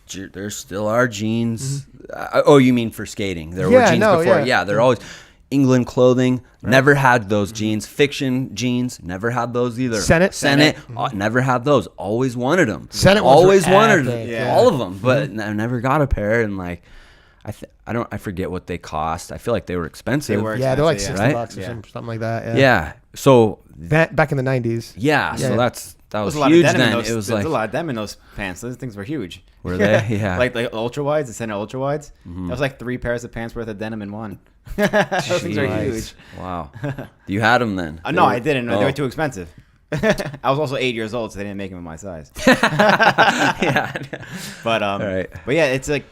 there still are jeans. Oh, you mean for skating? There were Yeah, jeans no, before. yeah. Yeah, they're always England clothing. Never had those jeans. Fiction jeans. Never had those either. Senate. Never had those. Always wanted them. Senate ones always were wanted epic, them. yeah. All of them, but I never got a pair. And like, I forget what they cost. I feel like they were expensive. They were. Yeah, they're like expensive, $60 yeah. or Right? something like that. Yeah. So Back in the 90s. yeah. So Yeah. that was There's a lot huge of denim in then. those, It was there's like, a lot of denim in those pants. Those things were huge. were they? Yeah. like ultra wides, the center ultra wides. That was like 3 pairs of pants worth of denim in one. Those things are Jeez. huge. Wow. You had them then? No, I didn't. They Oh. were too expensive. I was also 8 years old, so they didn't make them in my size. Yeah. But right. but yeah, it's like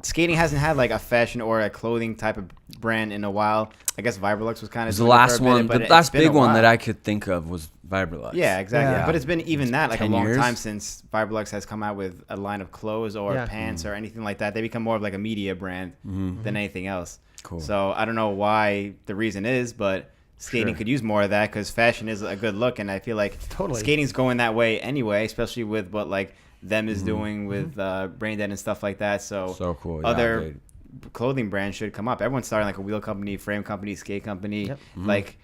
skating hasn't had like a fashion or a clothing type of brand in a while. I guess Vibrolux was kind of The last one, the last big one that I could think of was Vibrolux. Yeah, exactly. Yeah. But it's been even that like a 10 long years. time since Vibrolux has come out with a line of clothes or Yeah. pants or anything like that. They become more of like a media brand than anything else. Cool. So I don't know why the reason is, but skating Sure. could use more of that because fashion is a good look, and I feel like Totally. skating's going that way anyway, especially with what like them is doing with Brain Dead and stuff like that. So cool. Yeah, other dude. clothing brands should come up. Everyone's starting like a wheel company, frame company, skate company. Like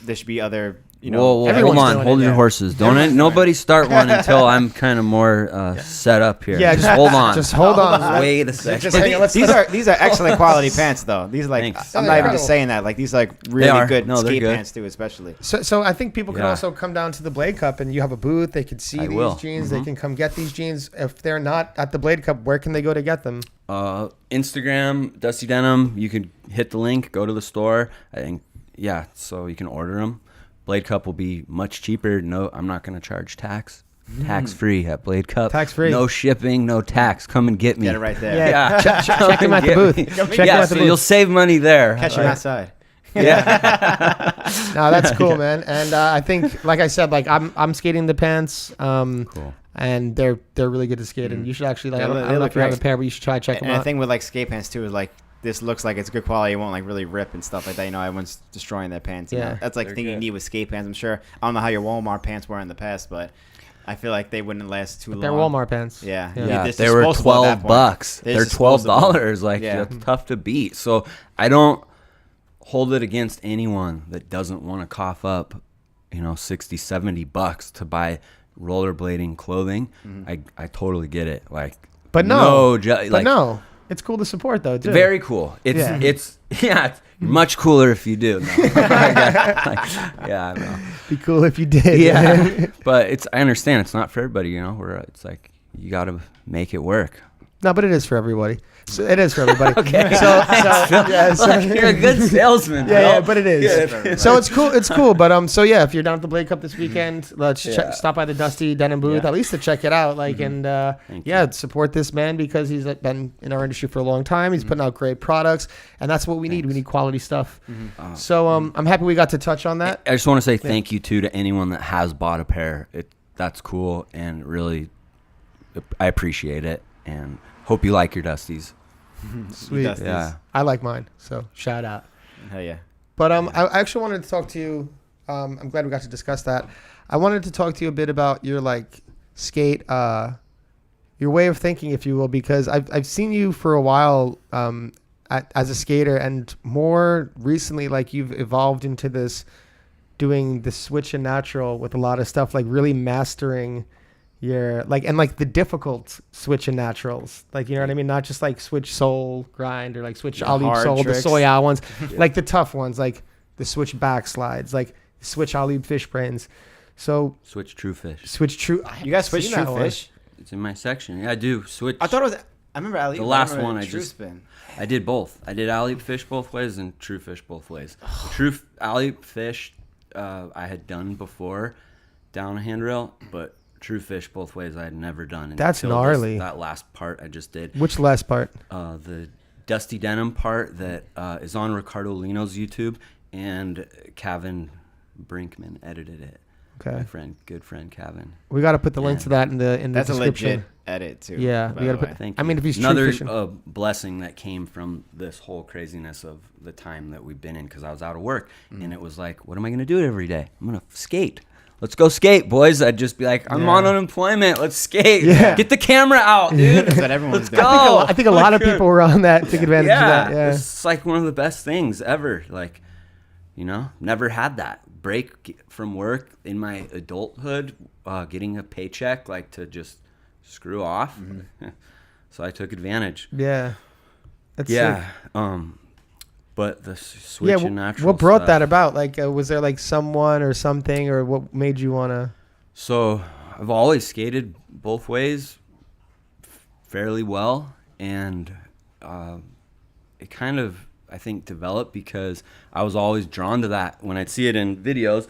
there should be other, Whoa, hold everyone's on, doing hold it, your yeah. horses. Don't nobody start one until I'm kind of more set up here. Yeah, just hold on. Just hold on. Wait a second. Just hang on. Let's- these are excellent quality pants though. These are like Thanks. I'm Oh, not yeah. even just saying that. Like these are like really are. good No, they're skate good. pants too, especially. So I think people can Yeah. also come down to the Blade Cup, and you have a booth. They can see I these will. jeans. They can come get these jeans. If they're not at the Blade Cup, where can they go to get them? Instagram, Dusty Denim. You can hit the link, go to the store. I think, yeah, so you can order them. Blade Cup will be much cheaper. No, I'm not going to charge tax. Tax free at Blade Cup. Tax free. No shipping, no tax. Come and get me. Get it right there. Yeah. Yeah. Check them at the booth. Check them Yeah, at the so booth. you'll save money there. Catch them outside. Yeah. No, that's cool, man. And I think, like I said, like I'm skating the pants. Cool. And they're really good to skate. And you should actually like Yeah, I don't they know look if you have a nice. pair, but you should try to check them And the out. thing with like skate pants too is like this looks like it's good quality. It won't like really rip and stuff like that. Everyone's destroying their pants. Yeah. That's like the thing you need with skate pants. I'm sure. I don't know how your Walmart pants were in the past, but I feel like they wouldn't last too long. They're Walmart pants. Yeah. Yeah, They're they were disposable at that point. $12. They're They're disposable. $12. Like, Yeah. it's tough to beat. So I don't hold it against anyone that doesn't want to cough up, $60-$70 to buy rollerblading clothing. I totally get it. Like, But no. like, no. It's cool to support though, too. very cool. It's Yeah. it's much cooler if you do. No. Yeah, I know. Be cool if you did. Yeah, but I understand it's not for everybody. Where it's like you got to make it work. No, but it is for everybody. So it is for everybody. Okay. So You're a good salesman. Yeah, Bill. but it is. So it's cool. It's cool. But so yeah, if you're down at the Blade Cup this weekend, let's stop by the Dusty Denim booth Yeah. at least to check it out. Like and Thank support this man because he's been in our industry for a long time. He's putting out great products, and that's what we need. We need quality stuff. So I'm happy we got to touch on that. I just want to say thank you to anyone that has bought a pair. That's cool, and really, I appreciate it, and hope you like your Dusties. Sweet. Dusties. Yeah. I like mine. So shout out. Hell yeah. But I actually wanted to talk to you. I'm glad we got to discuss that. I wanted to talk to you a bit about your skate, your way of thinking, if you will, because I've seen you for a while as a skater, and more recently, like you've evolved into this, doing the switch and natural with a lot of stuff, like really mastering your and the difficult switch and naturals, like, you know what I mean, not just like switch soul grind or like switch ollie soul, tricks. the soya ones, like the tough ones, like the switch backslides, like switch ollie fish brains. So Switch true fish. switch true. You guys switch true fish? It's in my section. Yeah, I do switch. I thought it was. I remember alley. The last one I true just spin. I did both. I did alley fish both ways and true fish both ways. True alley fish I had done before down a handrail, but true fish both ways I had never done. That's until gnarly. That last part I just did. Which last part? The Dusty Denim part that is on Ricardo Lino's YouTube, and Kevin Brinkman edited it. Okay. My good friend Kevin. We got to put the link to that in the That's a description. legit edit too. Yeah, by we gotta the put. way. Thank I you. mean, if he's another true fishing. blessing that came from this whole craziness of the time that we've been in, because I was out of work and it was like, what am I going to do every day? I'm going to skate. Let's go skate, boys. I'd just be like, I'm on unemployment. Let's skate. Yeah. Get the camera out, dude. That's what everyone's Let's doing. go. I think a lot of people were on that, took advantage of that. Yeah. It's like one of the best things ever. Like, never had that break from work in my adulthood, getting a paycheck, like to just screw off. So I took advantage. Yeah. That's Yeah. sick. But the switch and natural what brought stuff. that about? Like, was there like someone or something, or what made you want to? So I've always skated both ways fairly well, and it kind of, I think, developed because I was always drawn to that. When I'd see it in videos,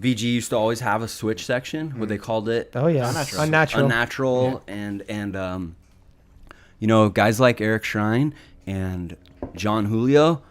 VG used to always have a switch section, what they called it. Oh yeah, unnatural. And guys like Eric Shrine and John Julio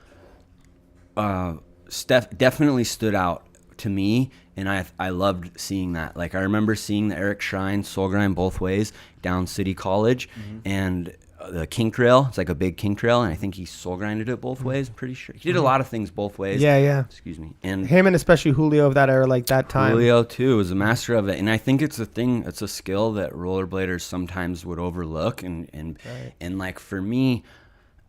definitely stood out to me, and I loved seeing that. Like, I remember seeing the Eric Shrine soul grind both ways down City College, and the kink rail. It's like a big kink rail, and I think he soul grinded it both ways. I'm pretty sure he did a lot of things both ways. Yeah. Excuse me. And Him, and especially Julio of that era, like that time. Julio too was a master of it, and I think it's a skill that rollerbladers sometimes would overlook, and like for me,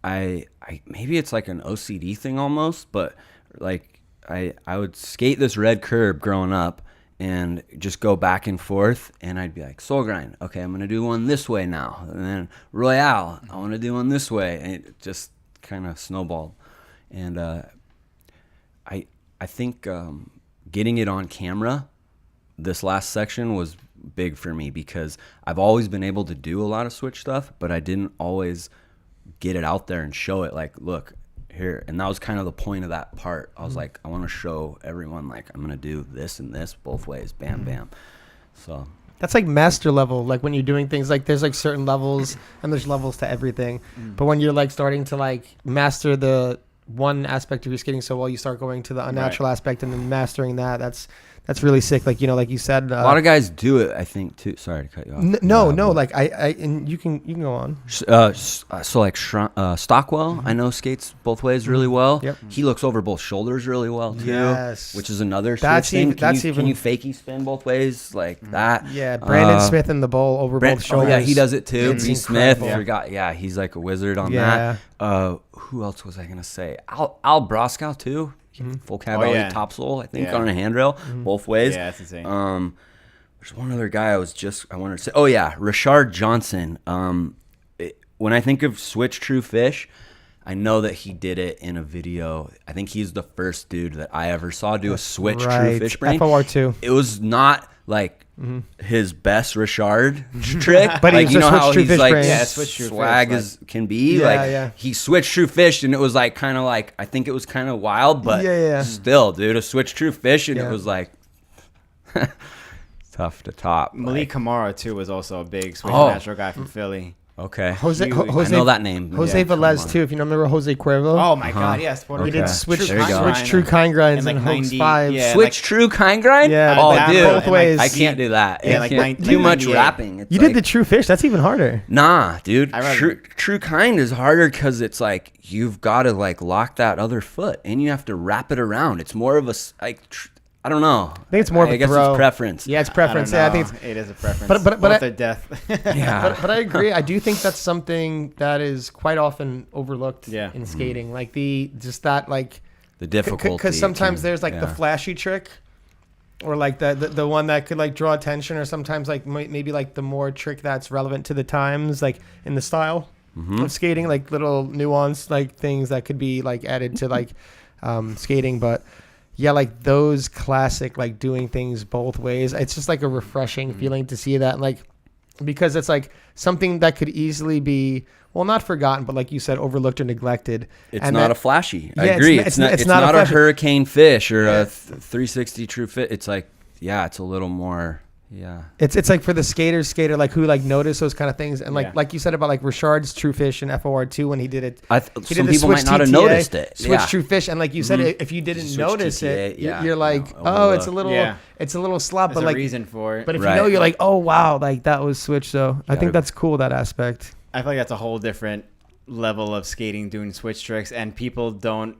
I maybe it's like an OCD thing almost, but like I would skate this red curb growing up and just go back and forth, and I'd be like, soul grind, okay, I'm gonna do one this way now, and then Royale, I want to do one this way, and it just kind of snowballed. And I think getting it on camera, this last section was big for me, because I've always been able to do a lot of switch stuff, but I didn't always get it out there and show it, like, look here. And that was kind of the point of that part. I was like, I want to show everyone, like, I'm gonna do this and this both ways, bam bam. So That's like master level. Like when you're doing things, like there's like certain levels, and there's levels to everything. But when you're like starting to like master the one aspect of your skating so well, you start going to the unnatural aspect and then mastering that. That's really sick. Like, like you said, a lot of guys do it, I think, too. Sorry to cut you off. No. Like and you can go on. So like Stockwell, I know skates both ways really well. Yep. He looks over both shoulders really well too. Yes. Which is another That's switch thing. even- Can you fakie spin both ways like that? Yeah, Brandon Smith in the bowl over both shoulders. Oh yeah, he does it too. It's B. Smith, incredible. forgot. Yeah, he's like a wizard on Yeah. that. Who else was I gonna say? Al Broskow too. Full cab ollie topsole, I think, on a handrail, both ways. Yeah, that's insane. There's one other guy I wanted to say. Oh yeah, Richard Johnson. When I think of switch true fish, I know that he did it in a video. I think he's the first dude that I ever saw do a switch true fish brain. FOR2. It was not like his best Richard trick, But like, he you know switched how true he's fish like brain. Yeah, switch true swag fish, as can be. Yeah, like yeah. he switched true fish, and it was like kind of like, I think it was kind of wild, but still, dude, a switch true fish, and it was like tough to top. Malik Kamara too was also a big switch Oh. natural guy from Philly. Okay, Jose, Huge. I know that name. Jose Yeah, Velez come on. too. If you remember Jose Cuervo. Oh my God, yes. He did switch There you go. true kind grinds And and like Hoax 90 5. yeah. Switch true kind grind. Yeah, Oh, that dude, both ways. I can't do that. Yeah, I like can't. 90 Too much 98. rapping. It's You like, did the true fish. That's even harder. Nah, dude. I rather- True kind is harder because it's like you've got to like lock that other foot and you have to wrap it around. It's more of a I don't know. I think it's more of a I guess throw. it's preference. Yeah, it's preference. I Yeah, I don't think it's. know. It is a preference. But Both I- are death. Yeah. But I agree. I do think that's something that is quite often overlooked in skating. Like the difficulty. Because sometimes there's like the flashy trick, or like the one that could like draw attention, or sometimes like maybe like the more trick that's relevant to the times, like in the style of skating, like little nuanced like things that could be like added to like skating. But yeah, like those classic like doing things both ways. It's just like a refreshing feeling to see that, and like because it's like something that could easily be not forgotten, but like you said, overlooked or neglected. It's and not that, a flashy. I Yeah, agree. it's It's not a not a flashy- hurricane fish or a 360 true fit. It's like, yeah, it's a little more, yeah. It's like for the skater like who like notice those kind of things, and like you said about like Richard's True Fish and FOR2 when he did it. He Some did the people might Switch not have TTA, noticed it. Switch Yeah. True Fish, and like you said, if you didn't Switch notice TTA, it, yeah, you're like, no, oh, it's a overlooked. little, Yeah. it's a little slop, There's but a like, reason for it. but if Right. you know, you're like, oh wow, like that was Switch. So I think Gotta- that's cool, that aspect. I feel like that's a whole different level of skating, doing switch tricks, and people don't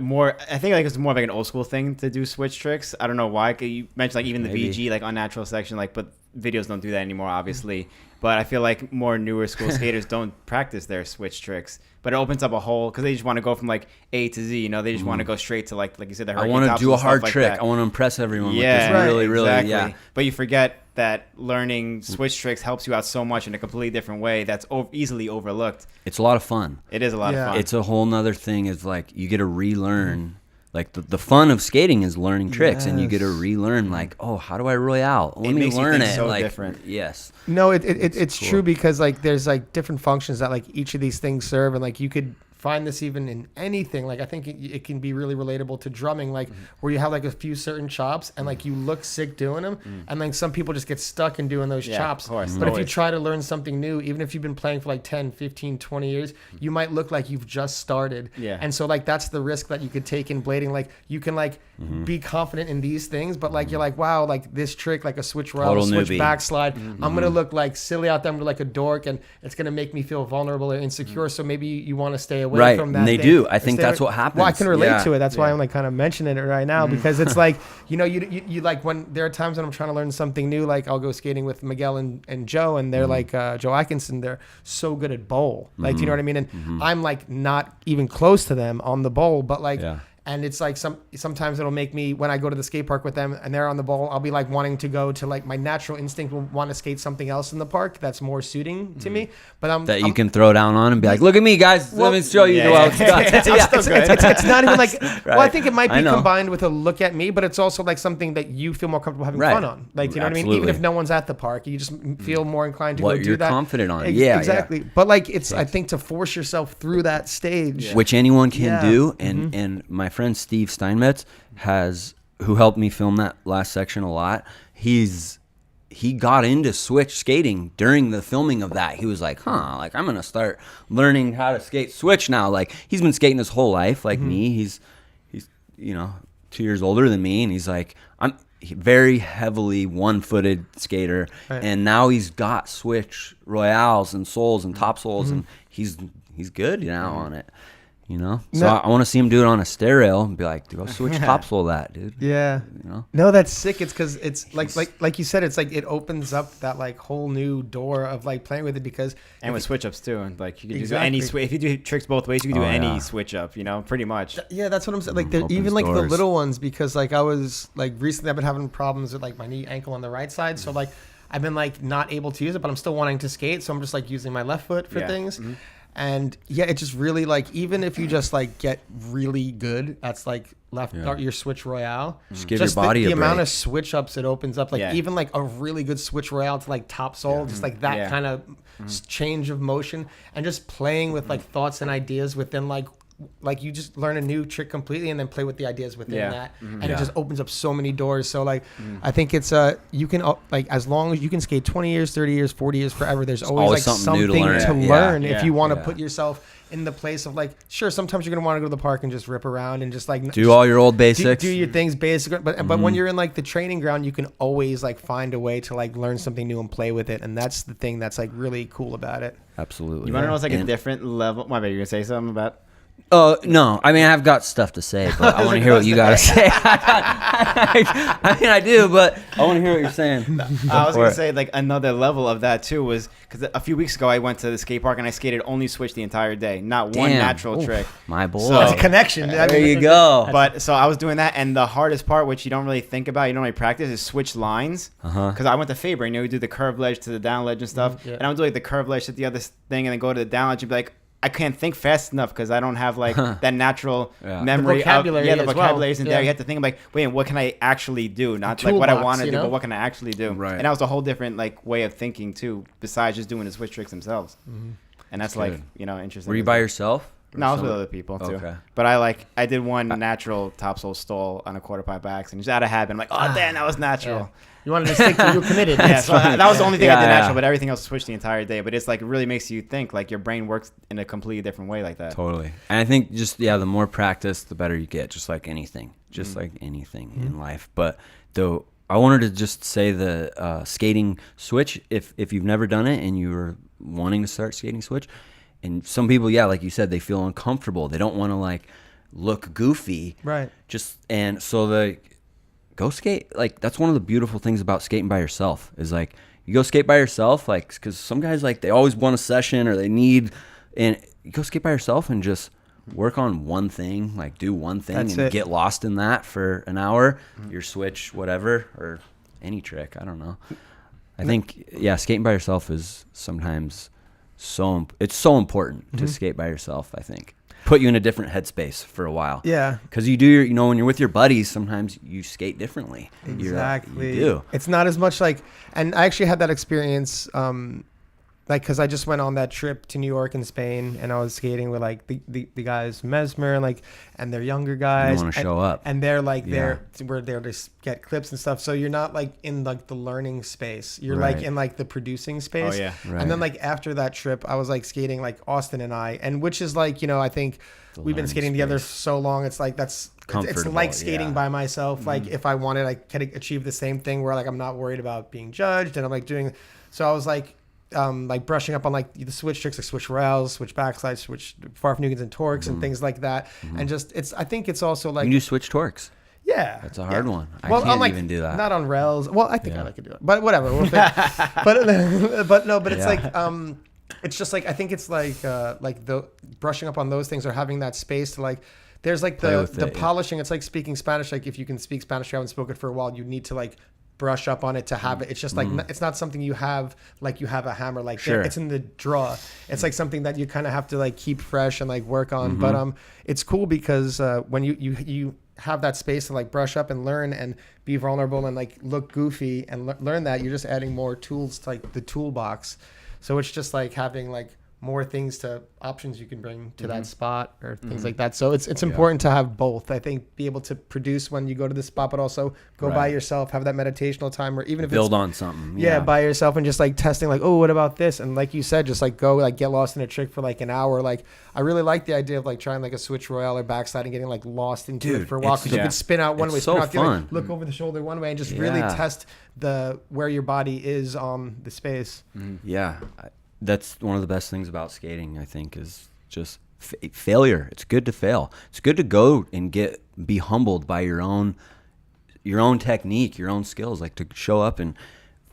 more. I think like it's more of like an old school thing to do switch tricks. I don't know why. 'Cause you mentioned like even the Maybe. VG like unnatural section, like, but videos don't do that anymore, obviously. But I feel like more newer school skaters don't practice their switch tricks. But it opens up a whole because they just want to go from like A to Z. You know, they just want to go straight to like you said, the I hurricane want to tops do a and stuff hard like trick. that. I want to impress everyone Yeah, with this really, really, exactly. yeah. But you forget that learning switch tricks helps you out so much in a completely different way that's easily overlooked. It's a lot of fun. It is a lot of fun. It's a whole nother thing. Is like you get to relearn. Like the fun of skating is learning tricks, and you get to relearn. Like, oh, how do I royale? Let me makes you learn think it. so like, different. yes. No, it's cool. true, because like there's like different functions that like each of these things serve, and like you could find this even in anything. Like I think it can be really relatable to drumming, like where you have like a few certain chops and like you look sick doing them, and like some people just get stuck in doing those chops. of course, But if you always. try to learn something new, even if you've been playing for like 10, 15, 20 years, you might look like you've just started. Yeah. And so like that's the risk that you could take in blading. Like you can like be confident in these things, but like you're like, wow, like this trick, like a switch roll, Total switch newbie. backslide, I'm gonna look like silly out there, I'm gonna look like a dork, and it's gonna make me feel vulnerable or insecure. So maybe you want to stay away Right, from that. and they thing. do. I Or think stay that's away- what happens. Well, I can relate Yeah. to it. That's why I'm like kind of mentioning it right now, because it's like, you know, you like when there are times when I'm trying to learn something new, like I'll go skating with Miguel and Joe, and they're like Joe Atkinson, they're so good at bowl, like, do you know what I mean? And I'm like not even close to them on the bowl, but like. Yeah. And it's like sometimes it'll make me, when I go to the skate park with them and they're on the ball, I'll be like wanting to go to like my natural instinct will want to skate something else in the park that's more suiting to me. But That you can throw down on and be like, look at me, guys. Let me show you how it's done. it's not even like, well, I Right. think it might I be know. combined with a look at me, but it's also like something that you feel more comfortable having Right. fun on. Like, you know what I mean? Even Absolutely. if no one's at the park, you just feel more inclined to What go do you're that. confident on. Yeah, exactly. But like, it's, I think, to force yourself through that stage. Which anyone can Yeah. do. And my friend Steve Steinmetz who helped me film that last section a lot. He got into switch skating during the filming of that. He was like, like I'm gonna start learning how to skate switch now. Like he's been skating his whole life, like me. He's 2 years older than me, and he's like, I'm very heavily one-footed skater, Right. and now he's got switch royales and soles and top soles, and he's good now on it. You know, so No. I want to see him do it on a stereo and be like, "Dude, I'll switch topsoil that, dude." Yeah. You know, No, that's sick. It's because it's like you said, it's like it opens up that like whole new door of like playing with it, because And with switch ups too, and like you can do Exactly. any switch. If you do tricks both ways, you can do Oh, any yeah. switch up. You know, pretty much. yeah, that's what I'm saying. Like they're Opens even like the doors. little ones, because like I was like recently I've been having problems with like my knee ankle on the right side, so like I've been like not able to use it, but I'm still wanting to skate, so I'm just like using my left foot for Yeah. things. And yeah, it just really like, even if you just like get really good at like left or your switch royale, Just give your body the a amount break. of switch ups it opens up, like Yeah. even like a really good switch royale to like top sole, just like that Yeah. kind of change of motion, and just playing with like thoughts and ideas within like you just learn a new trick completely and then play with the ideas within Yeah. that, and Yeah. it just opens up so many doors. So like I think it's you can like, as long as you can skate 20 years, 30 years, 40 years, forever, there's always always like something new to something learn. to Yeah. learn Yeah. if you want to Yeah. put yourself in the place of like, sure, sometimes you're gonna want to go to the park and just rip around and just like do all your old basics. do your things basic, but when you're in like the training ground, you can always like find a way to like learn something new and play with it, and that's the thing that's like really cool about it. Absolutely. You want to know it's like a And- different level. My bad, you gonna say something about? No. I mean, I've got stuff to say, but I want to hear what you got to say. I mean, I do, but I want to hear what you're saying. I was going to say, like, another level of that, too, was because a few weeks ago I went to the skate park and I skated only switch the entire day. Not one natural trick. My boy. So, That's a connection. There you go. But so I was doing that, and the hardest part, which you don't really think about, you don't really practice, is switch lines. Because I went to Faber, and we do the curved ledge to the down ledge and stuff. And I would do like the curved ledge to the other thing, and then go to the down ledge and be like, I can't think fast enough because I don't have like that natural memory. The vocabulary the vocabulary isn't there. Yeah. You have to think like, wait, what can I actually do? Not The like what I toolbox, want to you do, know? but what can I actually do? Right. And that was a whole different like way of thinking too, besides just doing the switch tricks themselves. And that's like, interesting. Were you by yourself? No, I was with other people too. Okay. But I did one natural topsoul stall on a quarter pipe axe, and just out of habit, I'm like, oh damn, that was natural. Yeah. You wanted to stick to you were committed. Yeah, so that was the only thing I did Yeah. natural, but everything else switched the entire day. But it's like it really makes you think, like your brain works in a completely different way like that. Totally. And I think just, the more practice, the better you get, just like anything. Like anything in life. But though, I wanted to just say the skating switch, if you've never done it and you're wanting to start skating switch, and some people, like you said, they feel uncomfortable. They don't want to like look goofy. Right. And so go skate. Like, that's one of the beautiful things about skating by yourself is like you go skate by yourself, like, because some guys like they always want a session or they need, and you go skate by yourself and just work on one thing, like do one thing. That's and it. get lost in that for an hour, your switch, whatever, or any trick. I don't know. I think, skating by yourself is sometimes it's so important to skate by yourself, I think. Put you in a different headspace for a while. Yeah. Because you do when you're with your buddies, sometimes you skate differently. Exactly. You do. It's not as much like, and I actually had that experience, because I just went on that trip to New York and Spain, and I was skating with like the guys Mesmer and they're younger guys. You want to show up, and they're like we're there to get clips and stuff. So you're not like in like the learning space. You're like in like the producing space. Oh yeah. Right. And then like after that trip, I was like skating like Austin and and which is like I think we've been skating together so long. It's like it's like skating by myself. Like if I wanted, I could achieve the same thing where like I'm not worried about being judged, and I'm like doing. So I was like brushing up on like the switch tricks, like switch rails, switch backside, switch far from Nugans and torques and things like that. And just I think it's also like you do switch torques. Yeah, that's a hard one. I well, can't like, even do that. Not on rails. Well, I think I could do it, but whatever. but it's like it's just like I think it's like the brushing up on those things or having that space to like. There's like the polishing. It's like speaking Spanish. Like if you can speak Spanish, you haven't spoken for a while. You need to like brush up on it to have it. It's just like it's not something you have like you have a hammer like it's in the draw. It's like something that you kind of have to like keep fresh and like work on. But it's cool because when you have that space to like brush up and learn and be vulnerable and like look goofy and learn that, you're just adding more tools to like the toolbox. So it's just like having like more options you can bring to that spot or things like that. So it's important to have both. I think be able to produce when you go to the spot, but also go by yourself, have that meditational time, or even if build on something. Yeah, by yourself and just like testing, like, oh, what about this? And like you said, just like go like get lost in a trick for like an hour. Like I really like the idea of like trying like a switch royale or backside and getting like lost into it for a while because you could spin out one way, spin out the other, look over the shoulder one way, and just really test where your body is on the space. Yeah. That's one of the best things about skating, I think, is just failure. It's good to fail. It's good to go and be humbled by your own technique, your own skills, like to show up and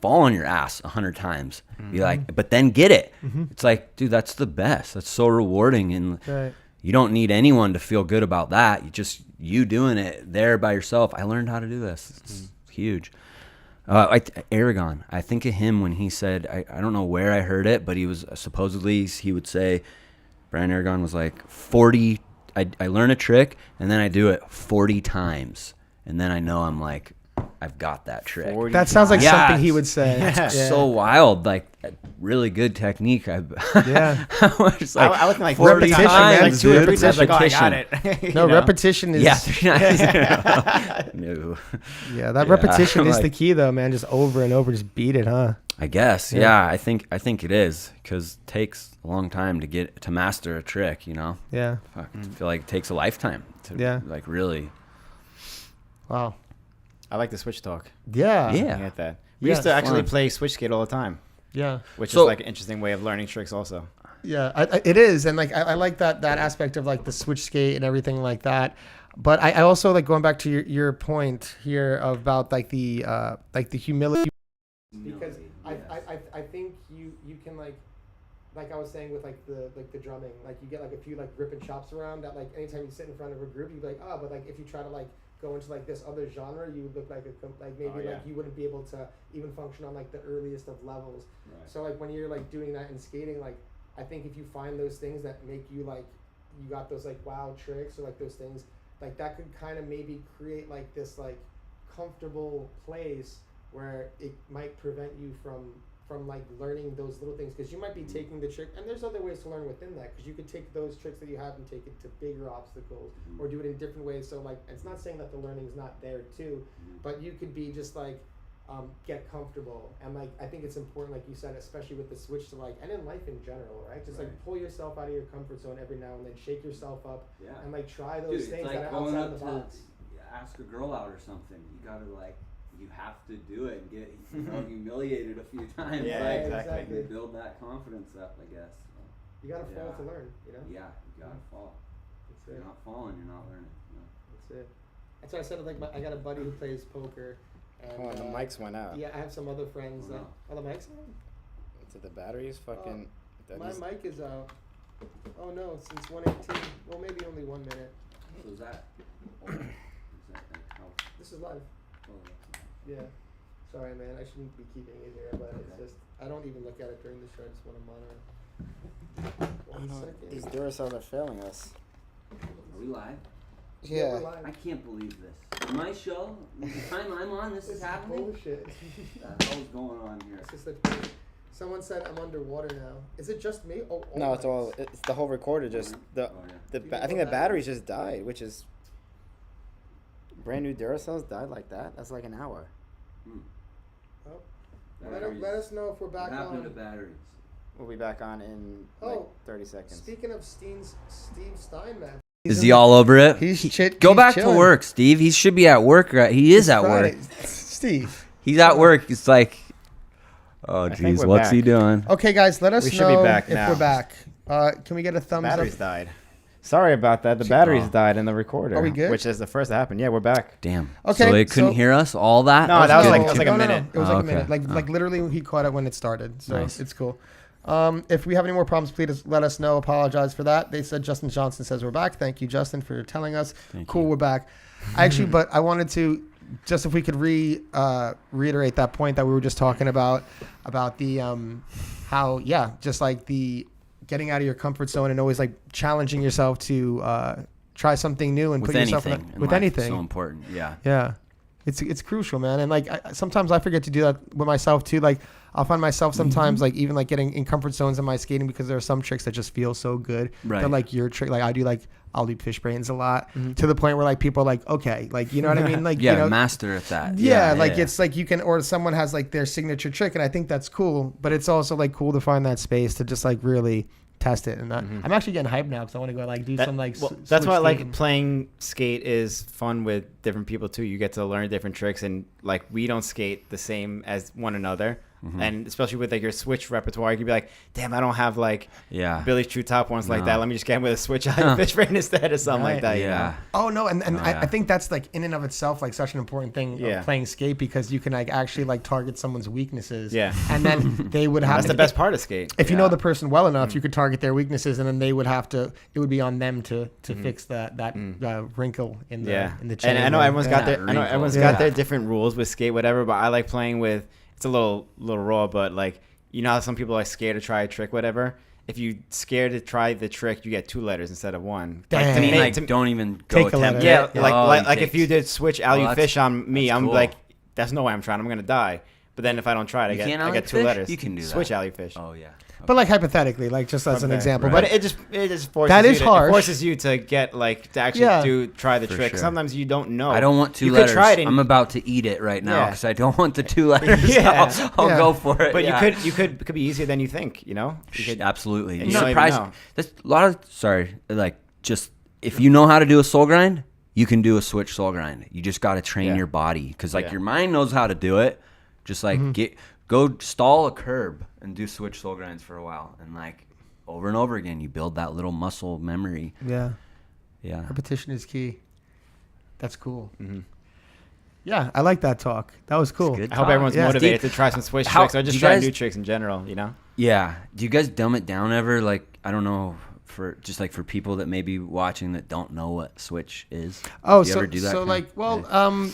fall on your ass 100 times. Be like, but then get it. It's like, dude, that's the best. That's so rewarding, and you don't need anyone to feel good about that. You doing it there by yourself. I learned how to do this. It's huge. Aragon, I think of him when he said, I don't know where I heard it, but he was supposedly, he would say, Brian Aragon was like 40, I learn a trick and then I do it 40 times. And then I know I'm like, I've got that trick. That sounds like something he would say. It's so wild, like really good technique. I was like 40 times, like 2 or 3 times, repetition. Like, oh, I got it. Repetition is no. Yeah, that repetition is the key though, man. Just over and over, just beat it, huh? I guess, yeah. I think it is because it takes a long time to master a trick. Yeah. I feel like it takes a lifetime to like really. Wow. I like the switch talk. Yeah. I get that. We used to actually play switch skate all the time. Yeah. Which is like an interesting way of learning tricks also. Yeah, it is, and like I like that aspect of like the switch skate and everything like that. But I also like going back to your point here about like the humility, because I think you can like I was saying with like the drumming, like you get like a few like rip and chops around that, like anytime you sit in front of a group you'd be like, oh, but like if you try to like go into like this other genre, you would look like like you wouldn't be able to even function on like the earliest of levels. Right. So like when you're like doing that in skating, like I think if you find those things that make you like you got those like wow tricks or like those things, like that could kind of maybe create like this like comfortable place where it might prevent you from like learning those little things, because you might be taking the trick, and there's other ways to learn within that, because you could take those tricks that you have and take it to bigger obstacles or do it in different ways. So like it's not saying that the learning is not there too, but you could be just like get comfortable, and like I think it's important, like you said, especially with the switch to like, and in life in general, right? Just like pull yourself out of your comfort zone every now and then, shake yourself up, and like try those things like that are outside the box. Ask a girl out or something. You gotta like. You have to do it and get humiliated a few times. Yeah, like, exactly. Build that confidence up, I guess. So, you gotta fall to learn, you know? Yeah, you gotta fall. If you're not falling, you're not learning. You know? That's it. That's why I said like I got a buddy who plays poker. And, the mics went out. Yeah, I have some other friends. Oh, no. The mics on? So the battery's fucking... my mic is out. Oh no, since 1:18. Well, maybe only 1 minute. So is that This is live. oh, Yeah. Sorry, man. I shouldn't be keeping it here, but it's just I don't even look at it during the show. I just want to monitor. 1 second. These Duracells are failing us. Are we live? Yeah, we're live. I can't believe this. My show, the time I'm on, this is happening? Bullshit. What the hell's going on here? It's just like, someone said I'm underwater now. Is it just me? Oh, No, it's all. It's the whole recorder. Just I think the batteries just died, which is brand new Duracells died like that. That's like an hour. Oh. Let us know if we're back what happened on. to batteries? We'll be back on in like 30 seconds. Speaking of Steve Steinman. Is he all over it? Go back to work, Steve. He should be at work. Right? He is at work. Steve. He's at work. It's like, oh, jeez, what's he doing? Okay, guys, let us We know should be back if now. we're back. Can we get a thumbs Batteries up? died. Sorry about that. The batteries died in the recorder. Are we good? Which is the first that happened. Yeah, we're back. Damn. Okay, So they couldn't hear us? All that? No, that was good. like a minute. It was like a okay. minute. Like literally, he caught it when it started. So Nice. it's cool. If we have any more problems, please let us know. Apologize for that. They said Justin Johnson says we're back. Thank you, Justin, for telling us. Cool, we're back. But I wanted to just if we could reiterate that point that we were just talking about the how just like the getting out of your comfort zone and always like challenging yourself to try something new and With put yourself anything with anything. So important. Yeah. Yeah. It's crucial, man. And like sometimes I forget to do that with myself too. Like I'll find myself sometimes like even like getting in comfort zones in my skating because there are some tricks that just feel so good. Right. That like your trick, like I'll do fish brains a lot to the point where like people are like, okay, like you know what I mean? Like Yeah, master at that. Yeah, it's like you can, or someone has like their signature trick, and I think that's cool. But it's also like cool to find that space to just like really test it. And I'm actually getting hyped now because I want to go like do some like. That's why skating. like playing skate is fun with different people too. You get to learn different tricks, and like we don't skate the same as one another. And especially with like your switch repertoire, you could be like, damn, I don't have like Billy's True Top ones like that. Let me just get him with a switch out fish brain instead or something like that. Yeah. You know? Oh no, and I think that's like in and of itself like such an important thing of playing skate because you can like actually like target someone's weaknesses. Yeah. And then they would have that's the best part of skate. If you know the person well enough, you could target their weaknesses, and then they would have to. It would be on them to fix that wrinkle in the chain. And I know everyone's got their different rules with skate, whatever. But I like playing with. It's a little raw, but like you know how some people are scared to try a trick, whatever. If you scared to try the trick, you get 2 letters instead of 1. Dang. Don't even take go a attempt letter. it. Like if you did switch alley fish on me, I'm cool. like, that's no way I'm trying. I'm gonna die. But then if I don't try it, I get 2 letters. You can do that. Switch alley fish. Oh yeah. But like hypothetically, like just as an example, But but it just forces that is harsh. It forces you to get like to actually try the trick. sure. Sometimes you don't know. I don't want 2 you letters. Could try it I'm about to eat it right now because I don't want the 2 letters. I'll go for it. But it could be easier than you think. You know. Absolutely. You You're don't surprised. even know. There's a lot of like just if you know how to do a soul grind, you can do a switch soul grind. You just got to train your body because like your mind knows how to do it. Just like go stall a curb and do switch soul grinds for a while and like over and over again. You build that little muscle memory. Yeah. Yeah. Repetition is key. That's cool. Mm-hmm. Yeah, I like that talk. That was cool. good. I hope everyone's Yeah. motivated Steve, to try some switch how- tricks or do just you try guys- new tricks in general, you know? Yeah. Do you guys dumb it down ever? Like, I don't know, for just like for people that may be watching that don't know what switch is. Oh, Do you so ever do that so kind like, of- well,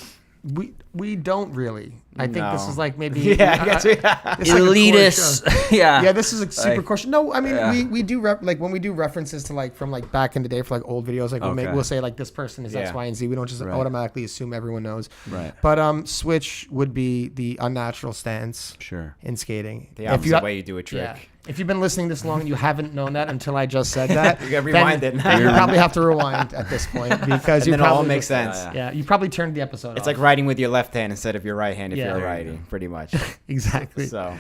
we don't really. I think this No. is like maybe Yeah, I guess we- it's like a core show. elitist. Yeah. Yeah, this is a super Like, question. No, I mean yeah. we do like when we do references to like from like back in the day for like old videos, like Okay. we'll say like this person is X, Yeah. Y, and Z. We don't just Right. automatically assume everyone knows. Right. But switch would be the unnatural stance Sure. in skating. The opposite way you do a trick. Yeah. If you've been listening this long and you haven't known that until I just said that, You gotta rewind then it. you probably have to rewind at this point because And you then it all probably makes just- sense. Yeah, you probably turned the episode It's off. like writing with your left hand instead of your right hand if Yeah. you're a There you righty, go. pretty much. exactly. So,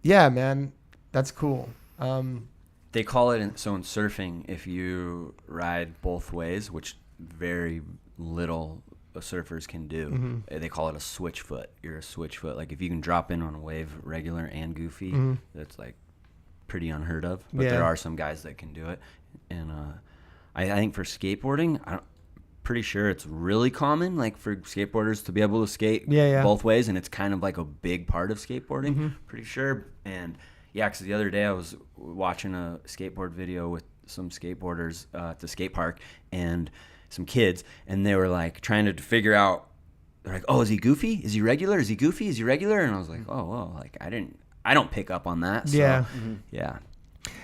Yeah, man, that's cool. They call it in surfing, if you ride both ways, which very little surfers can do, Mm-hmm. they call it a switch foot. You're a switch foot. Like if you can drop in on a wave regular and goofy, that's like pretty unheard of. But Mm-hmm. Yeah. there are some guys that can do it. And I think for skateboarding, pretty sure it's really common, like for skateboarders to be able to skate Yeah. both ways, and it's kind of like a big part of skateboarding. Mm-hmm. Pretty sure. And yeah, because the other day I was watching a skateboard video with some skateboarders at the skate park and some kids, and they were like trying to figure out. They're like, "Oh, is he goofy? Is he regular? Is he goofy? Is he regular?" And I was like, "Oh, well, like I don't pick up on that." So, Yeah. yeah.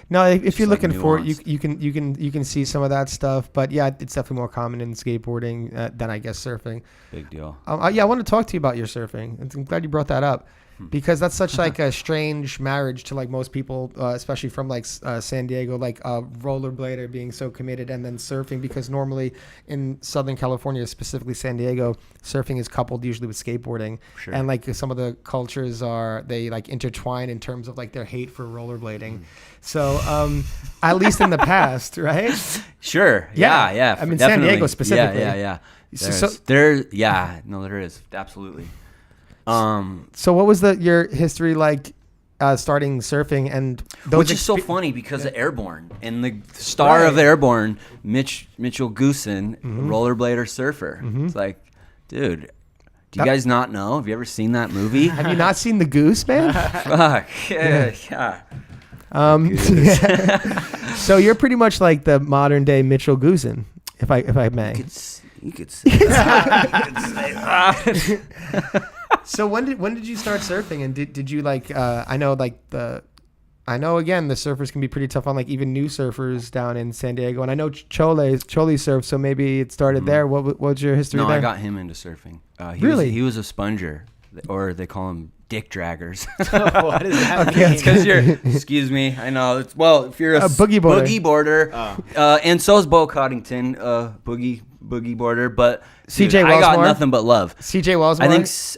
No, if Just you're like looking for it, nuanced. you can see some of that stuff. But yeah, it's definitely more common in skateboarding than I guess surfing. Big deal. Yeah, I want to talk to you about your surfing. I'm glad you brought that up because that's such like a strange marriage to like most people, especially from like San Diego, like rollerblader being so committed and then surfing, because normally in Southern California, specifically San Diego, surfing is coupled usually with skateboarding. Sure. And like some of the cultures they like intertwine in terms of like their hate for rollerblading. So at least in the past, right? Sure. Yeah. Yeah. I mean, San definitely. Diego specifically. Yeah. So- There is absolutely. So what was your history like starting surfing and those Which is so funny because of Airborne and the star of Right. Airborne, Mitchell Goosen, rollerblader surfer. It's like, dude, do you guys not know? Have you ever seen that movie? Have you not seen the Goose, man? Fuck. Yeah. So you're pretty much like the modern day Mitchell Goosen, if I may. You could say that. So when did you start surfing, and did you like I know again the surfers can be pretty tough on like even new surfers down in San Diego, and I know Chole surf, so maybe it started there. What's your history No, there? I got him into surfing. Really? He was a sponger, or they call him dick draggers. what is that? Okay, mean? Because excuse me, I know. If you're a boogie boarder. and so is Bo Coddington, boogie boarder, but CJ dude, I got Wellsmore? nothing but love. CJ Wellsmore.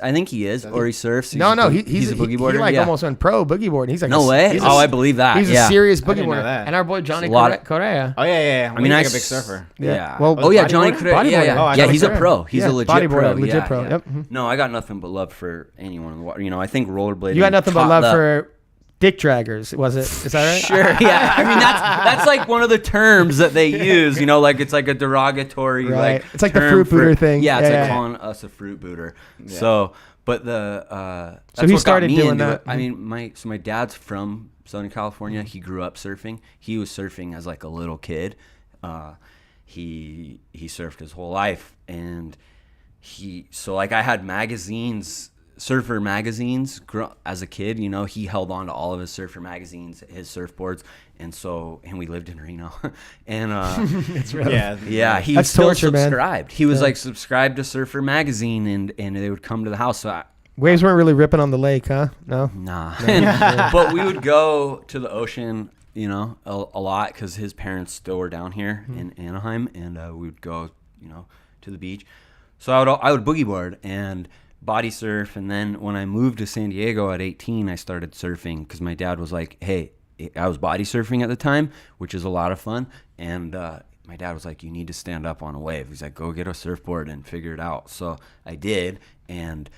I think he is, or he surfs. No, he's a boogie boarder. He like yeah. almost went pro boogie boarding. He's like No way. he's I believe that. He's yeah. a serious I boogie didn't know boarder. that. And our boy Johnny It's a lot- Correa. Oh, yeah. I mean, he's like a big surfer. Yeah. Well, oh yeah, Johnny bodyboarder? Correa. Yeah, Bodyboarder. Oh, I yeah. know He's a Correa. pro. He's Yeah, a legit bodyboarder, pro. legit yeah, pro. yeah. Yep. Mhm. No, I got nothing but love for anyone in the water. I think rollerblading. You got nothing but taught love that. for dick draggers, was it? Is that right? Sure. Yeah. I mean, that's like one of the terms that they use. Like it's like a derogatory Right. like. It's like the term fruit booter thing. Yeah, it's Yeah, like yeah. calling us a fruit booter. Yeah. So, but that's he what got started me doing into that. it. I mean, my dad's from Southern California. He grew up surfing. He was surfing as like a little kid. He surfed his whole life, and I had magazines. Surfer magazines as a kid. He held on to all of his surfer magazines, his surfboards, and we lived in Reno, and Yeah. he was That's still torture, man. subscribed. He was like subscribed to Surfer magazine, and they would come to the house. So Waves weren't really ripping on the lake, huh? No. nah, but we would go to the ocean, a lot because his parents still were down here in Anaheim, and we would go, to the beach. So I would boogie board and body surf, and then when I moved to San Diego at 18, I started surfing because my dad was like, hey, I was body surfing at the time, which is a lot of fun, and my dad was like, you need to stand up on a wave. He's like, go get a surfboard and figure it out. So I did, and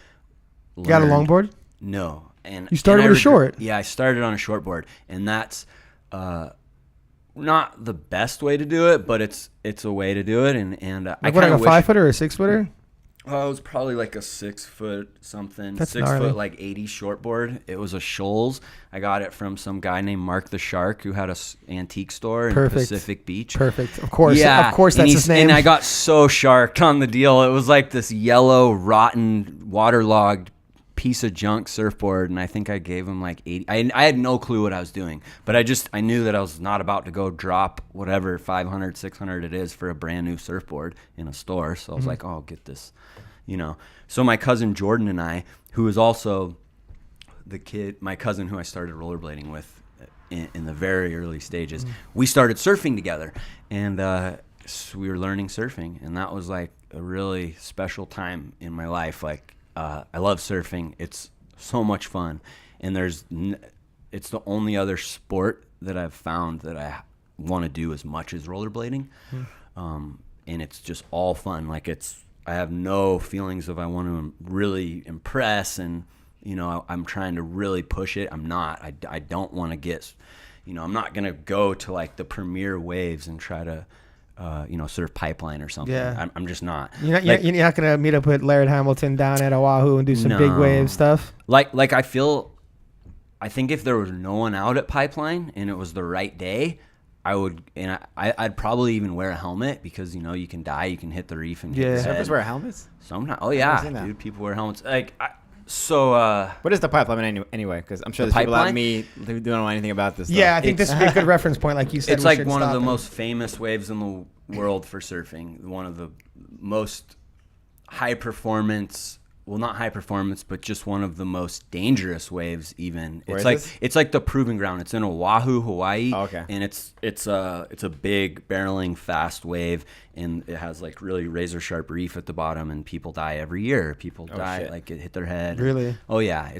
You got a learned- longboard? No. And You started and I with a short? Yeah, I started on a shortboard, and that's not the best way to do it, but it's a way to do it. And I Like kind of a 5-footer or a 6-footer? Oh, it was probably like a 6 foot something. That's 6 gnarly. foot, like 80 shortboard. It was a Shoals. I got it from some guy named Mark the Shark who had a antique store in Pacific Beach. Perfect. Of course. Yeah. Of course, that's his name. And I got so sharked on the deal. It was like this yellow, rotten, waterlogged piece of junk surfboard, and I think I gave him like 80. I had no clue what I was doing, but I knew that I was not about to go drop whatever 500, 600 it is for a brand new surfboard in a store. So I was like, oh, I'll get this, So my cousin Jordan and I, who is also my cousin who I started rollerblading with in the very early stages, we started surfing together, and so we were learning surfing, and that was like a really special time in my life. Like, I love surfing. It's so much fun. And it's the only other sport that I've found that I want to do as much as rollerblading. And it's just all fun. Like I have no feelings of I want to really impress and, I'm trying to really push it. I'm not. I don't want to get, I'm not going to go to like the premier waves and try to, surf Pipeline or something. Yeah. I'm just not. You're not going to meet up with Laird Hamilton down at Oahu and do some big wave stuff? Like I think if there was no one out at Pipeline and it was the right day, I would, and I'd probably even wear a helmet because, you can die, you can hit the reef and hit the head. Surfers wear helmets? Sometimes. Oh, yeah, dude, people wear helmets. What is the Pipeline anyway? Because I'm sure there's people like me who don't know anything about this stuff. Yeah, I think this would be a good reference point, like you said. It's like one of the most famous waves in the world for surfing. One of the most high performance, well, not high performance, but just one of the most dangerous waves. Even it's like the proving ground. It's in Oahu, Hawaii. Oh, okay. And it's a big barreling fast wave, and it has like really razor sharp reef at the bottom, and people die every year. People die shit. like hit their head. Really? Oh yeah.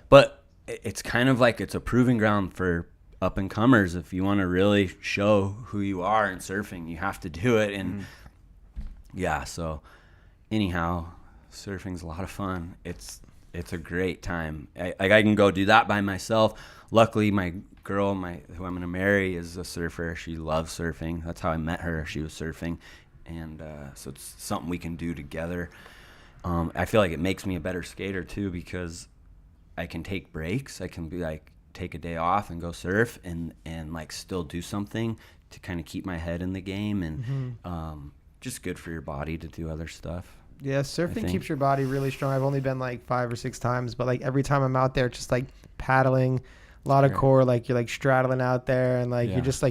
But it's kind of like it's a proving ground for up and comers. If you want to really show who you are in surfing, you have to do it. And so anyhow, surfing's a lot of fun. It's a great time. I can go do that by myself. Luckily, my girl, who I'm gonna marry, is a surfer. She loves surfing. That's how I met her. She was surfing, and so it's something we can do together. I feel like it makes me a better skater too because I can take breaks. I can be like take a day off and go surf and like still do something to kind of keep my head in the game and just good for your body to do other stuff. Yeah, surfing keeps your body really strong. I've only been like 5 or 6 times, but like every time I'm out there, just like paddling, a lot of core, like you're like straddling out there, and like you're just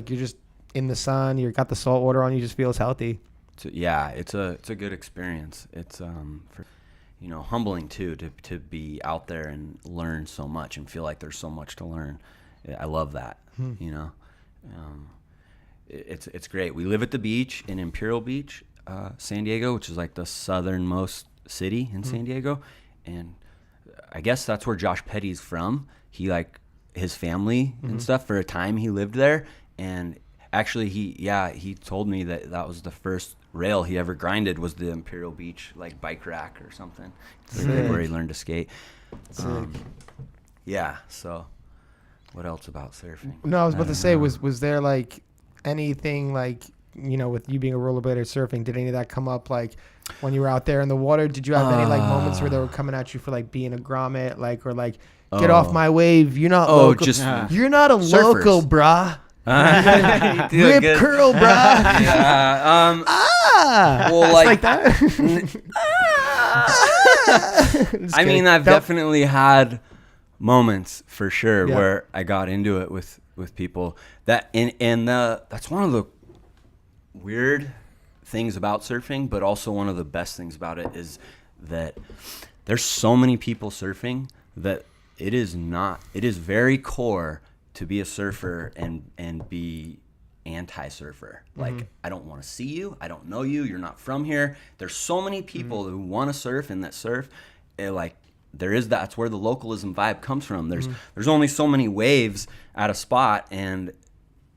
in the sun. You got the salt water on. You just feels healthy. So, yeah, it's a good experience. It's humbling too to be out there and learn so much and feel like there's so much to learn. I love that. It's great. We live at the beach in Imperial Beach. San Diego, which is like the southernmost city in San Diego, and I guess that's where Josh Petty's from. He like his family and stuff. For a time he lived there, and actually he told me that was the first rail he ever grinded was the Imperial Beach like bike rack or something. It's where he learned to skate. So what else about surfing? No, I was about to say, was there like anything like, with you being a rollerblader surfing, did any of that come up like when you were out there in the water? Did you have any like moments where they were coming at you for like being a grommet, like, or like get off my wave? You're not local. You're not a surfers. Local, brah. Rip curl, brah. Well, like that. I mean, I've definitely had moments for sure where I got into it with people that that's one of the weird things about surfing, but also one of the best things about it is that there's so many people surfing that it is very core to be a surfer and be anti-surfer. Like, I don't want to see you. I don't know you. You're not from here. There's so many people who want to surf and that surf. That's where the localism vibe comes from. There's only so many waves at a spot, and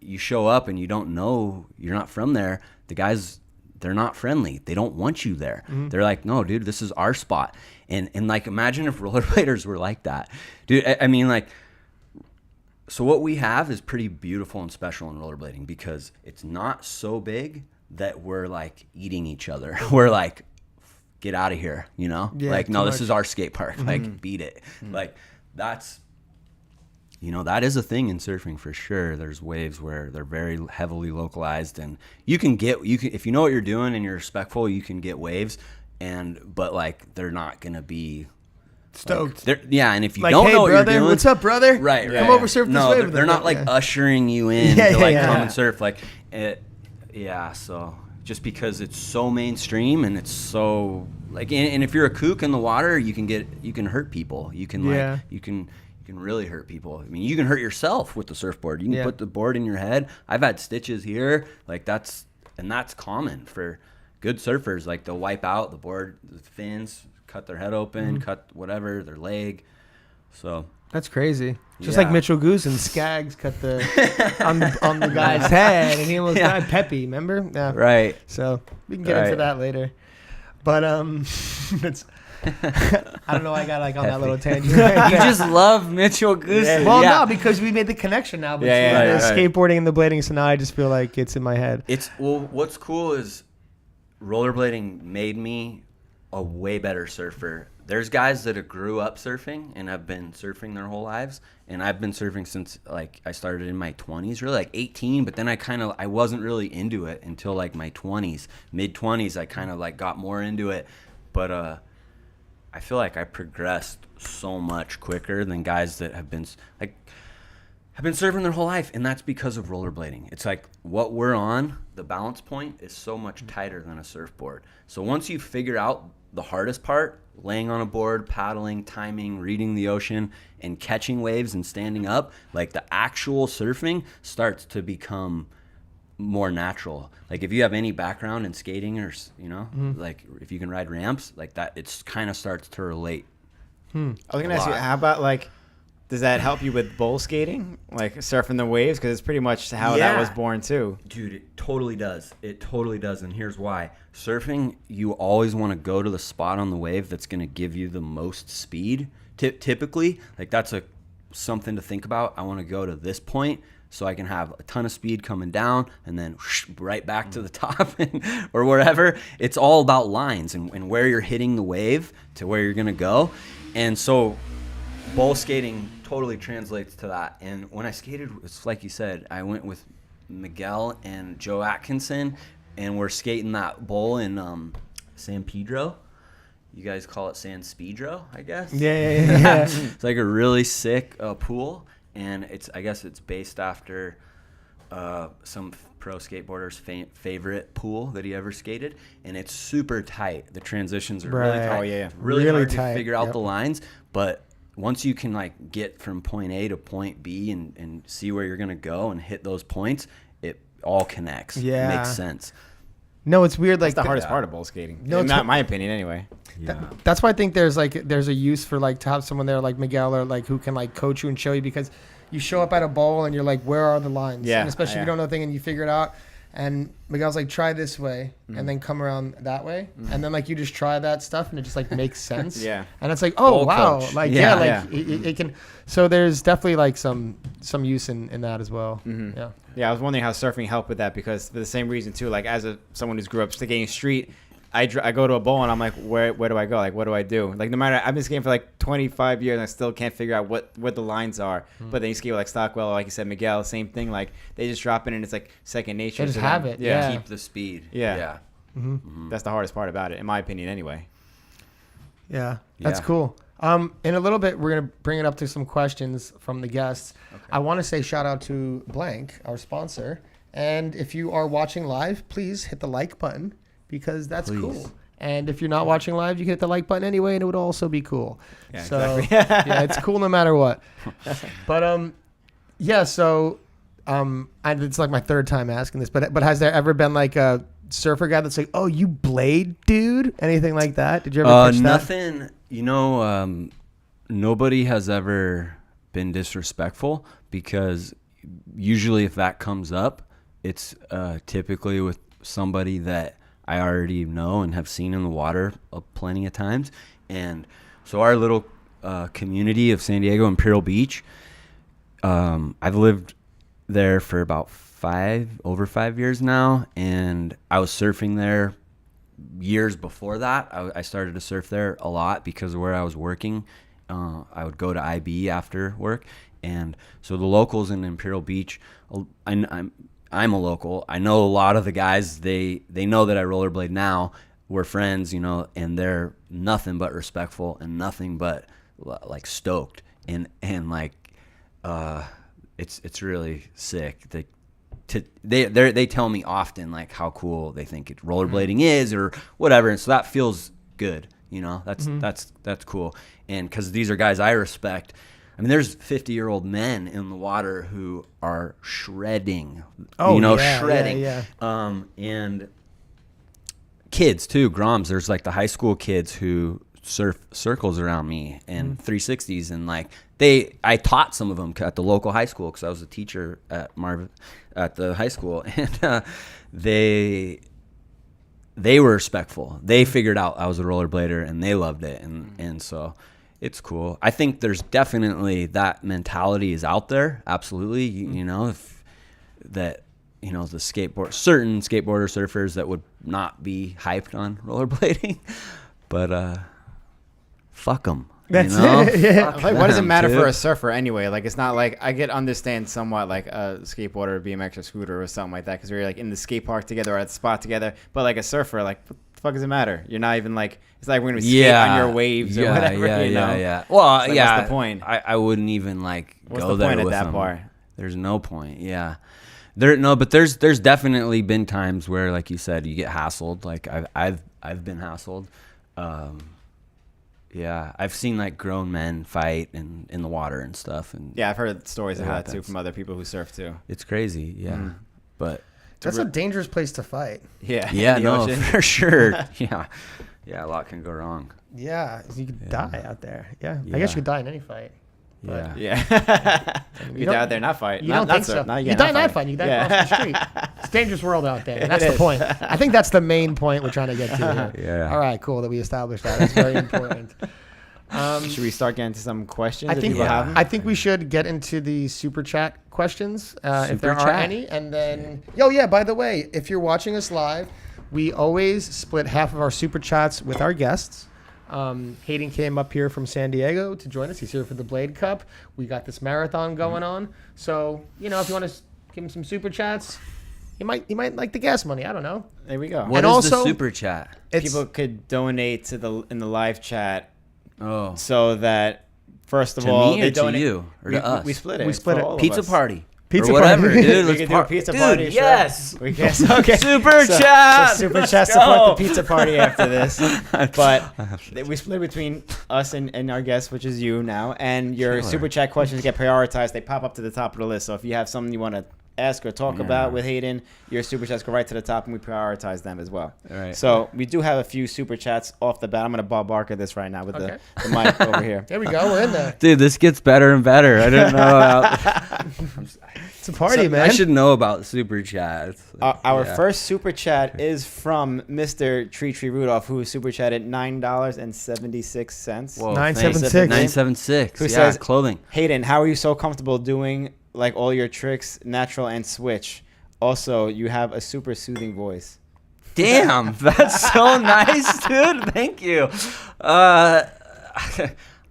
you show up and you don't know, you're not from there. The guys, they're not friendly. They don't want you there. They're like, no, dude, this is our spot. And like, imagine if rollerbladers were like that, dude. I mean, like, So what we have is pretty beautiful and special in rollerblading because it's not so big that we're like eating each other. We're like, get out of here, you know? Yeah, like, no, too this much. is our skate park. Like, beat it. Like, that's, you know, that is a thing in surfing for sure. There's waves where they're very heavily localized, and you can if you know what you're doing and you're respectful, you can get waves, but like, they're not going to be Stoked. Yeah, and if you Like, don't hey, know what brother, you're doing, what's up, brother? right? Come over, surf this no, wave. they're, with they're us. not like ushering you in Yeah, to like yeah, come yeah. and surf. Like, so just because it's so mainstream and it's so like, and if you're a kook in the water, you can hurt people. You can Yeah. like you can really hurt people. I mean, you can hurt yourself with the surfboard. You can put the board in your head. I've had stitches here. Like that's common for good surfers. Like they'll wipe out the board, the fins, cut their head open, cut whatever, their leg. So That's crazy. Just Yeah. like Mitchell Goose and Skaggs cut the on the guy's head, and he almost died. Peppy, remember? Yeah. right. So we can get into Right. that later. But it's I don't know. I got like on that little tangent. You just love Mitchell Goose. Well, no, because we made the connection now between Yeah, the right. skateboarding and the blading. So now I just feel like it's in my head. What's cool is rollerblading made me a way better surfer. There's guys that have grew up surfing and have been surfing their whole lives, and I've been surfing since like I started in my 20s, really like 18, but then I wasn't really into it until like my 20s, mid 20s. I kind of like got more into it, but I feel like I progressed so much quicker than guys that have been surfing their whole life, and that's because of rollerblading. It's like what we're on, the balance point is so much tighter than a surfboard. So once you figure out the hardest part, laying on a board, paddling, timing, reading the ocean, and catching waves and standing up, like the actual surfing starts to become more natural. Like if you have any background in skating or, you know, like if you can ride ramps, like that, it's kind of starts to relate. I was gonna ask you, how about like, does that help you with bowl skating, like surfing the waves? Because it's pretty much how that was born too. Dude, it totally does. It totally does, and here's why. Surfing, you always want to go to the spot on the wave that's going to give you the most speed. Typically, like that's something to think about. I want to go to this point so I can have a ton of speed coming down and then right back to the top or wherever. It's all about lines and where you're hitting the wave to where you're going to go. And so bowl skating totally translates to that. And when I skated, it's like you said, I went with Miguel and Joe Atkinson, and we're skating that bowl in San Pedro. You guys call it San Speedro, I guess. Yeah. It's like a really sick pool, and I guess it's based after some pro skateboarder's favorite pool that he ever skated, and it's super tight. The transitions are really Right. tight. Oh, yeah. Really hard tight. to figure out Yep. the lines, but once you can like get from point A to point B and see where you're gonna go and hit those points, it all connects. Yeah. It makes sense. No, it's weird. Like That's the hardest part of bowl skating. No, in it's- my opinion, anyway. That's why I think there's a use for like to have someone there like Miguel or like who can like coach you and show you, because you show up at a bowl and you're like, where are the lines? Yeah, And especially if you don't know the thing and you figure it out. And Miguel's like, try this way and then come around that way. And then like you just try that stuff and it just like makes sense. Yeah. And it's like, oh Bowl wow. coach. Like Yeah. like it can. So there's definitely like some use in that as well. Yeah. Yeah, I was wondering how surfing helped with that, because for the same reason too. Like as someone who's grew up skating street, I go to a bowl and I'm like, where do I go? Like, what do I do? Like, no matter, I've been skating for like 25 years and I still can't figure out what the lines are. But then you skate with like Stockwell, like you said, Miguel, same thing. Like they just drop in and it's like second nature. They just to them. have it, yeah. Keep the speed. Yeah. Yeah. That's the hardest part about it, in my opinion, anyway. Yeah, that's Yeah. cool. In a little bit, we're going to bring it up to some questions from the guests. Okay. I want to say shout out to Blank, our sponsor. And if you are watching live, please hit the like button, because that's cool. And if you're not watching live, you can hit the like button anyway, and it would also be cool. Yeah, so, exactly. yeah, it's cool no matter what. But, yeah, so it's like my third time asking this, but has there ever been like a surfer guy that's like, oh, you blade, dude? Anything like that? Did you ever pitch that? Nothing. You know, nobody has ever been disrespectful, because usually if that comes up, it's typically with somebody that I already know and have seen in the water plenty of times. And so our little community of San Diego, Imperial Beach, I've lived there for about over 5 years now, and I was surfing there years before that. I started to surf there a lot because of where I was working. I would go to IB after work, and so the locals in Imperial Beach, I'm a local. I know a lot of the guys. They know that I rollerblade now. We're friends, and they're nothing but respectful and nothing but like stoked, and like it's really sick. They tell me often like how cool they think rollerblading is or whatever, and so that feels good. That's cool. And because these are guys I respect. I mean, there's 50-year-old men in the water who are shredding. Shredding. Yeah. And kids too, Groms. There's like the high school kids who surf circles around me and 360s, and like I taught some of them at the local high school because I was a teacher at the high school, and they were respectful. They figured out I was a rollerblader and they loved it, and so it's cool. I think there's definitely that mentality is out there. Absolutely, if that the certain skateboarder surfers that would not be hyped on rollerblading, but fuck them. That's it. Yeah. Like, what does it matter for a surfer anyway? Like, it's not like I understand somewhat like a skateboarder, BMX, or scooter or something like that because we're like in the skate park together or at the spot together. But like a surfer, like, what the fuck does it matter? You're not even like, it's like we're gonna skate on your waves or whatever. Yeah. Well, like, what's the point? I wouldn't even like what's go the point there at with that them. part? There's no point. Yeah. But there's definitely been times where, like you said, you get hassled. Like I've been hassled. Yeah, I've seen like grown men fight in the water and stuff. And yeah, I've heard stories of that too from other people who surf too. It's crazy. Yeah, but that's a dangerous place to fight. Yeah, no, ocean. for sure. Yeah, a lot can go wrong. Yeah, you could die out there. Yeah, I guess you could die in any fight. Yeah. You die out there, not fight. You don't think so. You die not fighting. You die off the street. It's a dangerous world out there. That's the point. I think that's the main point we're trying to get to here. Yeah. All right, cool that we established that. That's very important. Should we start getting to some questions? I think people have them? I think we should get into the super chat questions if there are chat. any, and then by the way, if you're watching us live, we always split half of our super chats with our guests. Hayden came up here from San Diego to join us. He's here for the Blade Cup. We got this marathon going on. So, if you want to give him some super chats, he might like the gas money. I don't know. There we go. What is the super chat? People could donate in the live chat. Oh, so that first of to all, me they or donate. to you or to us? We split it. We split for it. all of Pizza us. party. Pizza or whatever, party. dude. We Let's could do a pizza party. Dude, sure. yes. We guess. Okay. Super So chat. super chat Let's support go. the pizza party after this. But we split between us and our guest, which is you now, and your Killer. super chat questions get prioritized. They pop up to the top of the list. So if you have something you want to ask or talk about with Hayden, your super chats go right to the top, and we prioritize them as well. All right. So we do have a few super chats off the bat. I'm gonna Bob Barker this right now with the mic over here. There we go. We're in there. Dude, this gets better and better. I didn't know about. It's a party, man. I should know about super chats. Our first super chat is from Mr. Tree Rudolph, who super chatted $9.76. Whoa, 976. 976. Who Yeah, says- clothing. Hayden, how are you so comfortable doing like all your tricks, natural and switch? Also, you have a super soothing voice. Damn, that's so nice, dude. Thank you.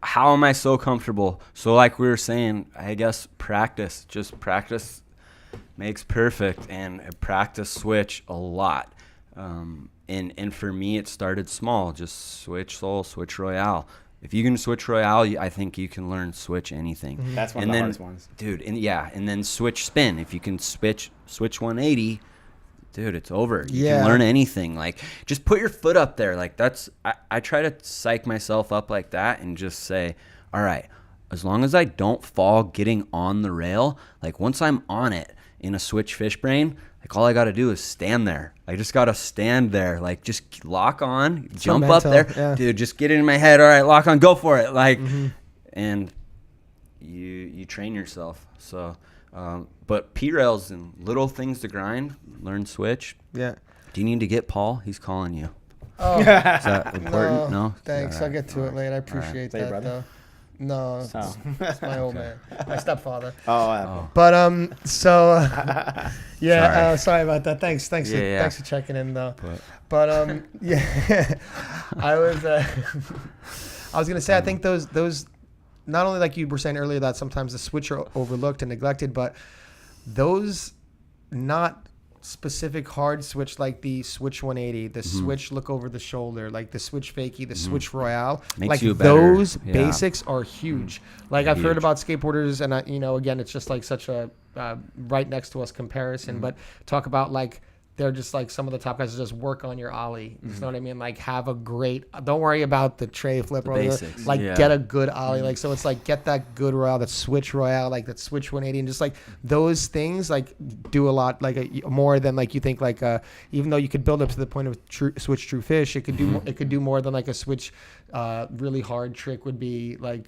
How am I so comfortable? So like we were saying, I guess practice. Just practice makes perfect, and I practice switch a lot. And for me, it started small. Just switch soul, switch royale. If you can switch royale, I think you can learn switch anything. That's one of the hardest ones. Dude, and then switch spin. If you can switch 180, dude, it's over. You can learn anything. Like, just put your foot up there. Like, I try to psych myself up like that and just say, all right, as long as I don't fall getting on the rail, like once I'm on it in a switch fish brain, like all I got to do is stand there. I just got to stand there. Like, just lock on, jump up there. Yeah. Dude, just get it in my head. All right, lock on, go for it. Like, and you train yourself. So, but P-rails and little things to grind, learn switch. Yeah. Do you need to get Paul? He's calling you. Oh, Is that important? No? thanks. All right. I'll get to it later. I appreciate Say, that, brother. though. No, it's my old man, my stepfather. Oh. But yeah. Sorry about that. Thanks for checking in though. But yeah, I was gonna say I think those not only like you were saying earlier that sometimes the switch are overlooked and neglected, but those not specific hard switch like the switch 180, the switch look over the shoulder, like the switch fakie, the switch royale, Makes like you better. those basics are huge. Like I've heard about skateboarders, and again, it's just like such a right next to us comparison, but talk about like they're just like some of the top guys just work on your ollie. You know what I mean? Like have a great, don't worry about the tray flip or basics. like get a good ollie. Like, so it's like get that good royale, that switch royale, like that switch 180, and just like those things like do a lot, like more than like you think, like even though you could build up to the point of switch true fish, it could do it could do more than like a switch really hard trick would be like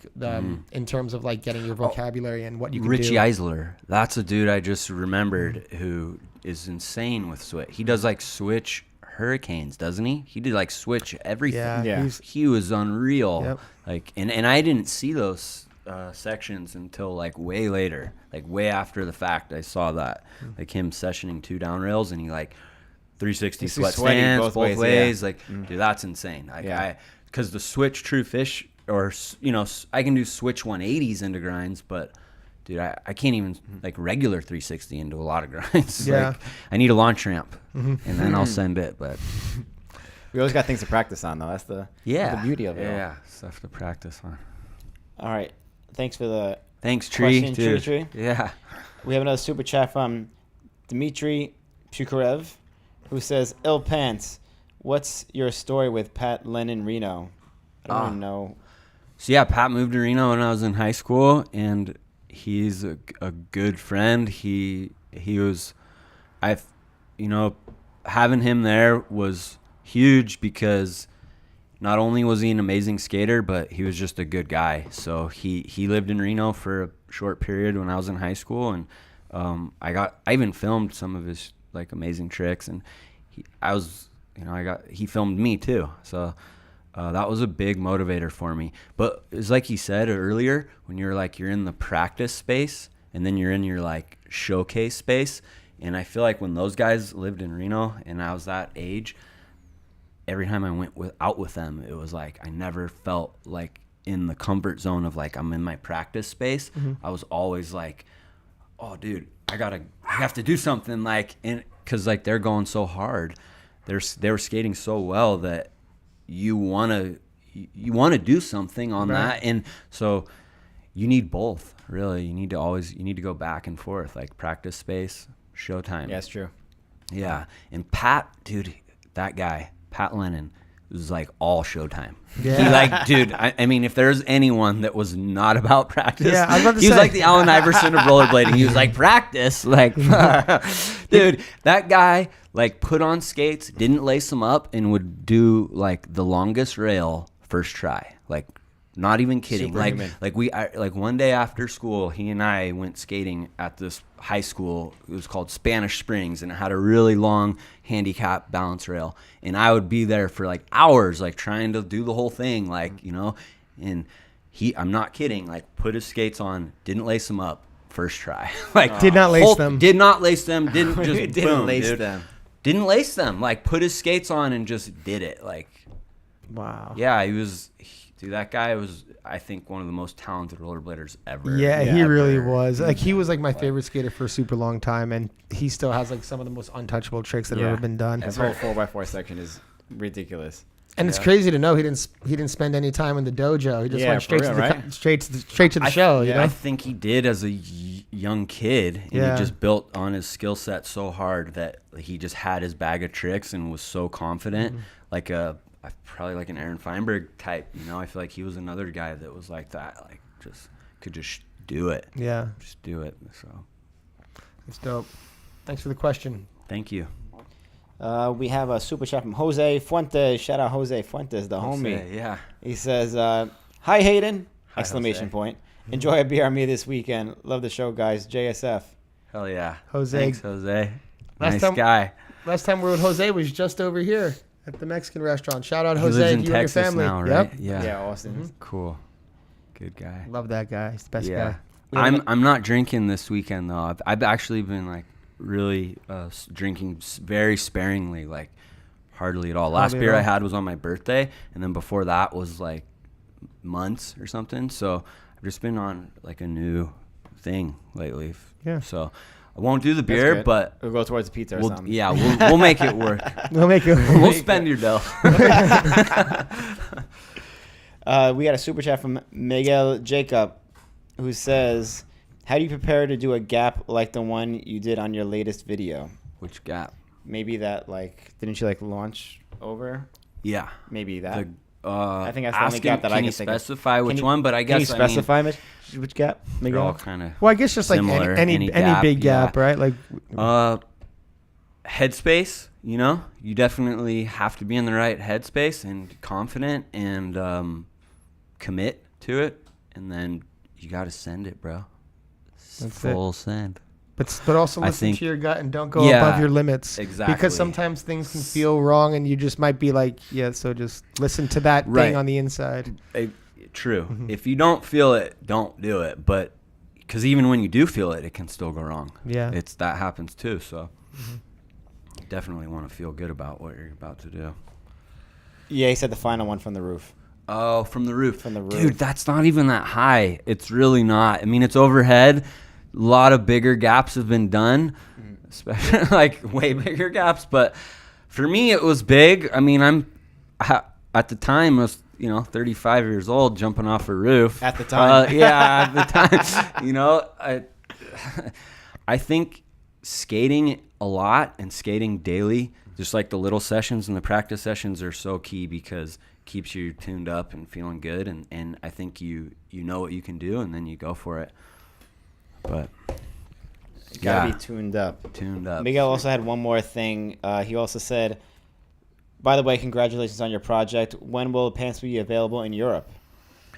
in terms of like getting your vocabulary and what you can do. Richie Eisler, that's a dude I just remembered who is insane with switch. He does like switch hurricanes, doesn't he? He did like switch everything. Yeah. He was unreal. Yep. Like, and I didn't see those sections until like way later, like way after the fact. I saw that, like him sessioning 2 down rails, and he like 360 sweat stands both ways. Like, dude, that's insane. Because the switch true fish, or I can do switch 180s into grinds, but dude, I can't even like regular 360 into a lot of grinds. Yeah. Like, I need a launch ramp, and then I'll send it. But We always got things to practice on, though. That's the beauty of it. Yeah, stuff to practice on. All right. Thanks for the Thanks, Tree. question, Dude. Tree. Yeah. We have another super chat from Dmitry Pukarev, who says, "Ill Pants, what's your story with Pat Lennon Reno?" I don't even know. So yeah, Pat moved to Reno when I was in high school, and he's a good friend. He was, having him there was huge because not only was he an amazing skater, but he was just a good guy. So he lived in Reno for a short period when I was in high school, and I even filmed some of his like amazing tricks, and he filmed me too. So that was a big motivator for me. But it's like he said earlier, when you're in the practice space and then you're in your like showcase space, and I feel like when those guys lived in Reno and I was that age, every time I went out with them, it was like I never felt like in the comfort zone of like I'm in my practice space. I was always like, oh dude, I have to do something, like, because like they're going so hard, they were skating so well that you want to do something on that. And so you need both, really. You need to go back and forth, like practice space, showtime. Yeah, that's true. Yeah. And Pat, dude, that guy, Pat Lennon, was like all showtime. Yeah. He like, dude, I mean, if there's anyone that was not about practice, yeah, I was about to he say. was like the Allen Iverson of rollerblading. He was like, practice, like, dude, that guy like put on skates, didn't lace them up, and would do like the longest rail first try. Like, not even kidding. Superhuman. Like one day after school, he and I went skating at this high school. It was called Spanish Springs, and it had a really long handicap balance rail. And I would be there for like hours, like trying to do the whole thing, like, and I'm not kidding, like put his skates on, didn't lace them up first try. Like, did not lace them. Did not lace them. Didn't just Didn't boom, lace dude. them. Didn't lace them. Like, put his skates on and just did it. Like, Wow. yeah, dude, that guy was, I think, one of the most talented rollerbladers ever. Yeah, he really was. Like, he was like my favorite skater for a super long time, and he still has like some of the most untouchable tricks that have ever been done. His whole 4x4 section is ridiculous. And it's crazy to know he didn't spend any time in the dojo. He just went straight for to real, the straight to the show. You know? I think he did as a young kid, and he just built on his skill set so hard that he just had his bag of tricks and was so confident, like probably like an Aaron Feinberg type. I feel like he was another guy that was like that, like could just do it. Yeah, just do it. So it's dope. Thanks for the question. Thank you. We have a super chat from Jose Fuentes. Shout out Jose Fuentes, the homie. Yeah. He says, "Hi Hayden!" Hi, exclamation Jose. point. Enjoy a beer on me this weekend. Love the show, guys. JSF. Hell yeah. Jose. Thanks, Jose. Last Nice time- guy. Last time we were with Jose was just over here at the Mexican restaurant. Shout out He Jose, lives you in and Texas your family. now, right? Yep. Yeah. Yeah, Austin. Cool. Good guy. Love that guy. He's the best guy. I'm not drinking this weekend though. I've actually been like really drinking very sparingly, like hardly at all. Last beer I had was on my birthday, and then before that was like months or something. So I've just been on like a new thing lately. Yeah. So I won't do the beer, but we'll go towards the pizza or something. Yeah, we'll make it work. We'll spend your dough. We got a super chat from Miguel Jacob, who says, "How do you prepare to do a gap like the one you did on your latest video?" Which gap? Maybe that didn't you launch over? Yeah. Maybe that. I think that's the only gap that I can specify which one, but I guess can you specify which gap? They're all kind of. Well, I guess just like any big gap, right? Like headspace. You definitely have to be in the right headspace and confident and commit to it, and then you got to send it, bro. Full send. But also listen to your gut and don't go above your limits. Exactly. Because sometimes things can feel wrong and you just might be like, so just listen to that thing on the inside. True. Mm-hmm. If you don't feel it, don't do it. But because even when you do feel it, it can still go wrong. Yeah. That happens too. So definitely want to feel good about what you're about to do. Yeah, he said the final one from the roof. Oh, from the roof. From the roof. Dude, that's not even that high. It's really not. I mean, it's overhead. A lot of bigger gaps have been done, especially way bigger gaps. But for me, it was big. I mean, at the time, I was 35 years old, jumping off a roof. At the time, at the time, I think skating a lot and skating daily, just like the little sessions and the practice sessions, are so key because it keeps you tuned up and feeling good. And I think you know what you can do, and then you go for it. But you gotta be tuned up. Miguel also had one more thing. He also said, "By the way, congratulations on your project. When will pants be available in Europe?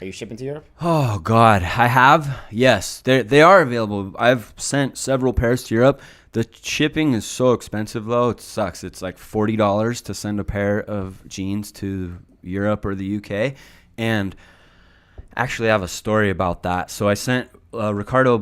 Are you shipping to Europe?" Oh God, I have. Yes, they are available. I've sent several pairs to Europe. The shipping is so expensive though. It sucks. It's like $40 to send a pair of jeans to Europe or the UK. And actually, I have a story about that. So I sent. Ricardo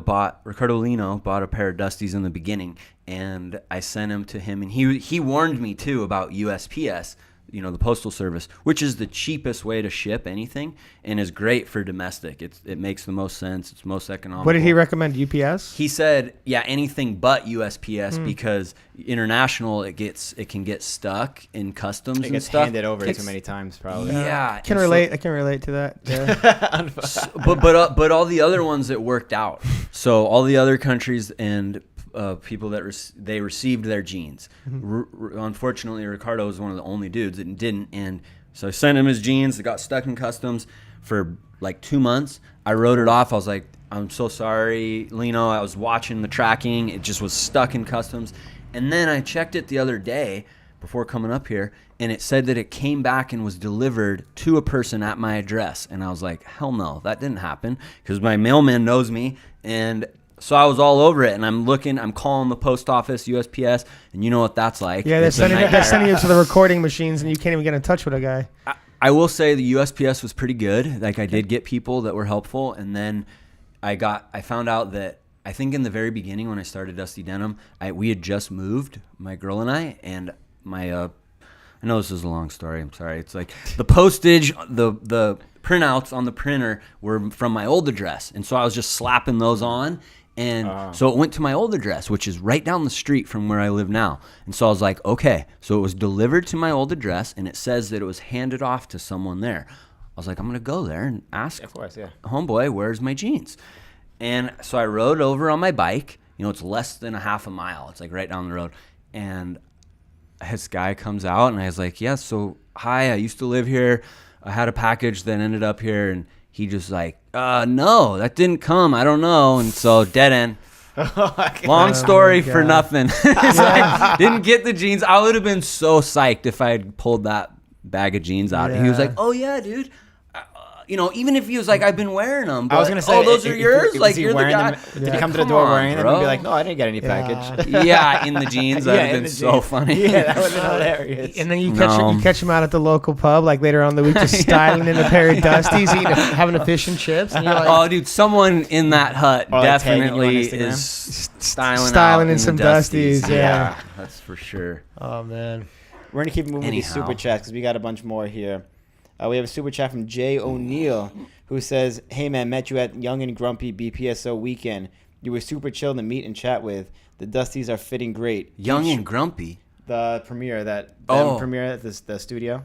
Lino bought a pair of Dusties in the beginning, and I sent him to him, and he warned me too about USPS, the postal service, which is the cheapest way to ship anything and is great for domestic. It makes the most sense. It's most economical. What did he recommend? UPS? He said, anything but USPS because international it can get stuck in customs and stuff. It gets handed over too many times, probably. Yeah, I can relate to that. Yeah. but all the other ones it worked out. So all the other countries and people that they received their jeans. Unfortunately, Ricardo was one of the only dudes that didn't, and so I sent him his jeans. It got stuck in customs for like 2 months. I wrote it off. I was like, "I'm so sorry, Lino." I was watching the tracking. It just was stuck in customs, and then I checked it the other day before coming up here, and it said that it came back and was delivered to a person at my address, and I was like, "Hell no, that didn't happen," because my mailman knows me, and so I was all over it, and I'm calling the post office, USPS, and you know what that's like. Yeah, they're sending you to the recording machines, and you can't even get in touch with a guy. I will say the USPS was pretty good. Like, I did get people that were helpful, and then I found out that I think in the very beginning when I started Dusty Denim, we had just moved, my girl and I, and my I know this is a long story. I'm sorry. It's like the postage, the printouts on the printer were from my old address, and so I was just slapping those on. And so it went to my old address, which is right down the street from where I live now. And so I was like, okay. So it was delivered to my old address, and it says that it was handed off to someone there. I was like, I'm going to go there and ask, of course, homeboy, where's my jeans? And so I rode over on my bike. It's less than a half a mile. It's like right down the road. And this guy comes out, and I was like, yeah, so hi, I used to live here. I had a package that ended up here, and he just like, no, that didn't come. I don't know. And so dead end. Long story for nothing. I didn't get the jeans. I would have been so psyched if I had pulled that bag of jeans out. And he was like, oh, yeah, dude. even if he was like, I've been wearing them. But, I was gonna say, oh, those are yours. Was he you're the wearing guy. them? Did he come to the door wearing them and be like, no, I didn't get any package? Yeah, in the jeans. That would have been so funny. Yeah, that would have been hilarious. And then you catch him out at the local pub, like later on in the week, just styling in a pair of Dusties, having a fish and chips. And you're like, oh, dude, someone in that hut Or like tagging you on definitely Instagram. is styling Styling out in some the Dusties, yeah. That's for sure. oh man. We're going to keep moving with these Anyhow. super chats because we got a bunch more here. We have a super chat from Jay O'Neill who says, hey, man, met you at Young and Grumpy BPSO weekend. You were super chill to meet and chat with. The Dusties are fitting great. Young and Grumpy. The premiere, premiere at the studio.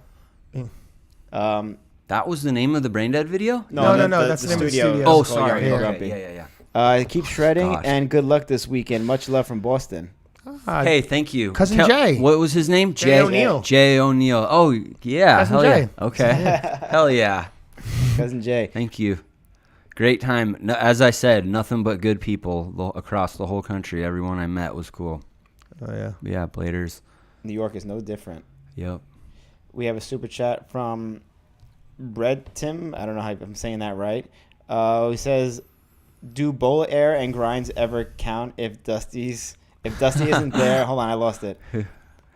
That was the name of the Brain Dead video? No, that's the name of the studio. Oh, It's called sorry. Young and Okay. Grumpy. Yeah. Keep shredding Gosh. and good luck this weekend. Much love from Boston. Hey, thank you. Cousin Jay. What was his name? Jay O'Neill. Jay O'Neill. Oh, yeah. Cousin Hell Jay. yeah. Okay. Hell yeah. Cousin Jay. Thank you. Great time. No, as I said, nothing but good people across the whole country. Everyone I met was cool. Oh yeah. Yeah, Bladers. New York is no different. Yep. We have a super chat from Bread Tim. I don't know how I'm saying that right. He says, do bowl air and grinds ever count if Dusty isn't there? Hold on, I lost it. Do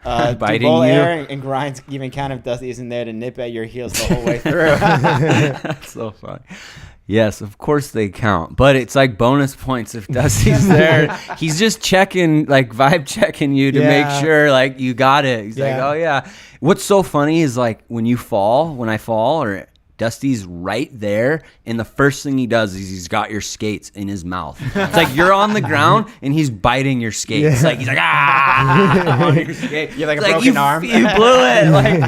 Biting bowl you? air and grinds even count if Dusty isn't there to nip at your heels the whole way through? That's so funny. Yes, of course they count, but it's like bonus points if Dusty's there. He's just checking, like vibe checking you to make sure like you got it. He's like, oh yeah. What's so funny is like when I fall, or Dusty's right there, and the first thing he does is he's got your skates in his mouth. It's like you're on the ground and he's biting your skates. Like he's like, on your skate. You have like a It's broken arm. You blew it. Like,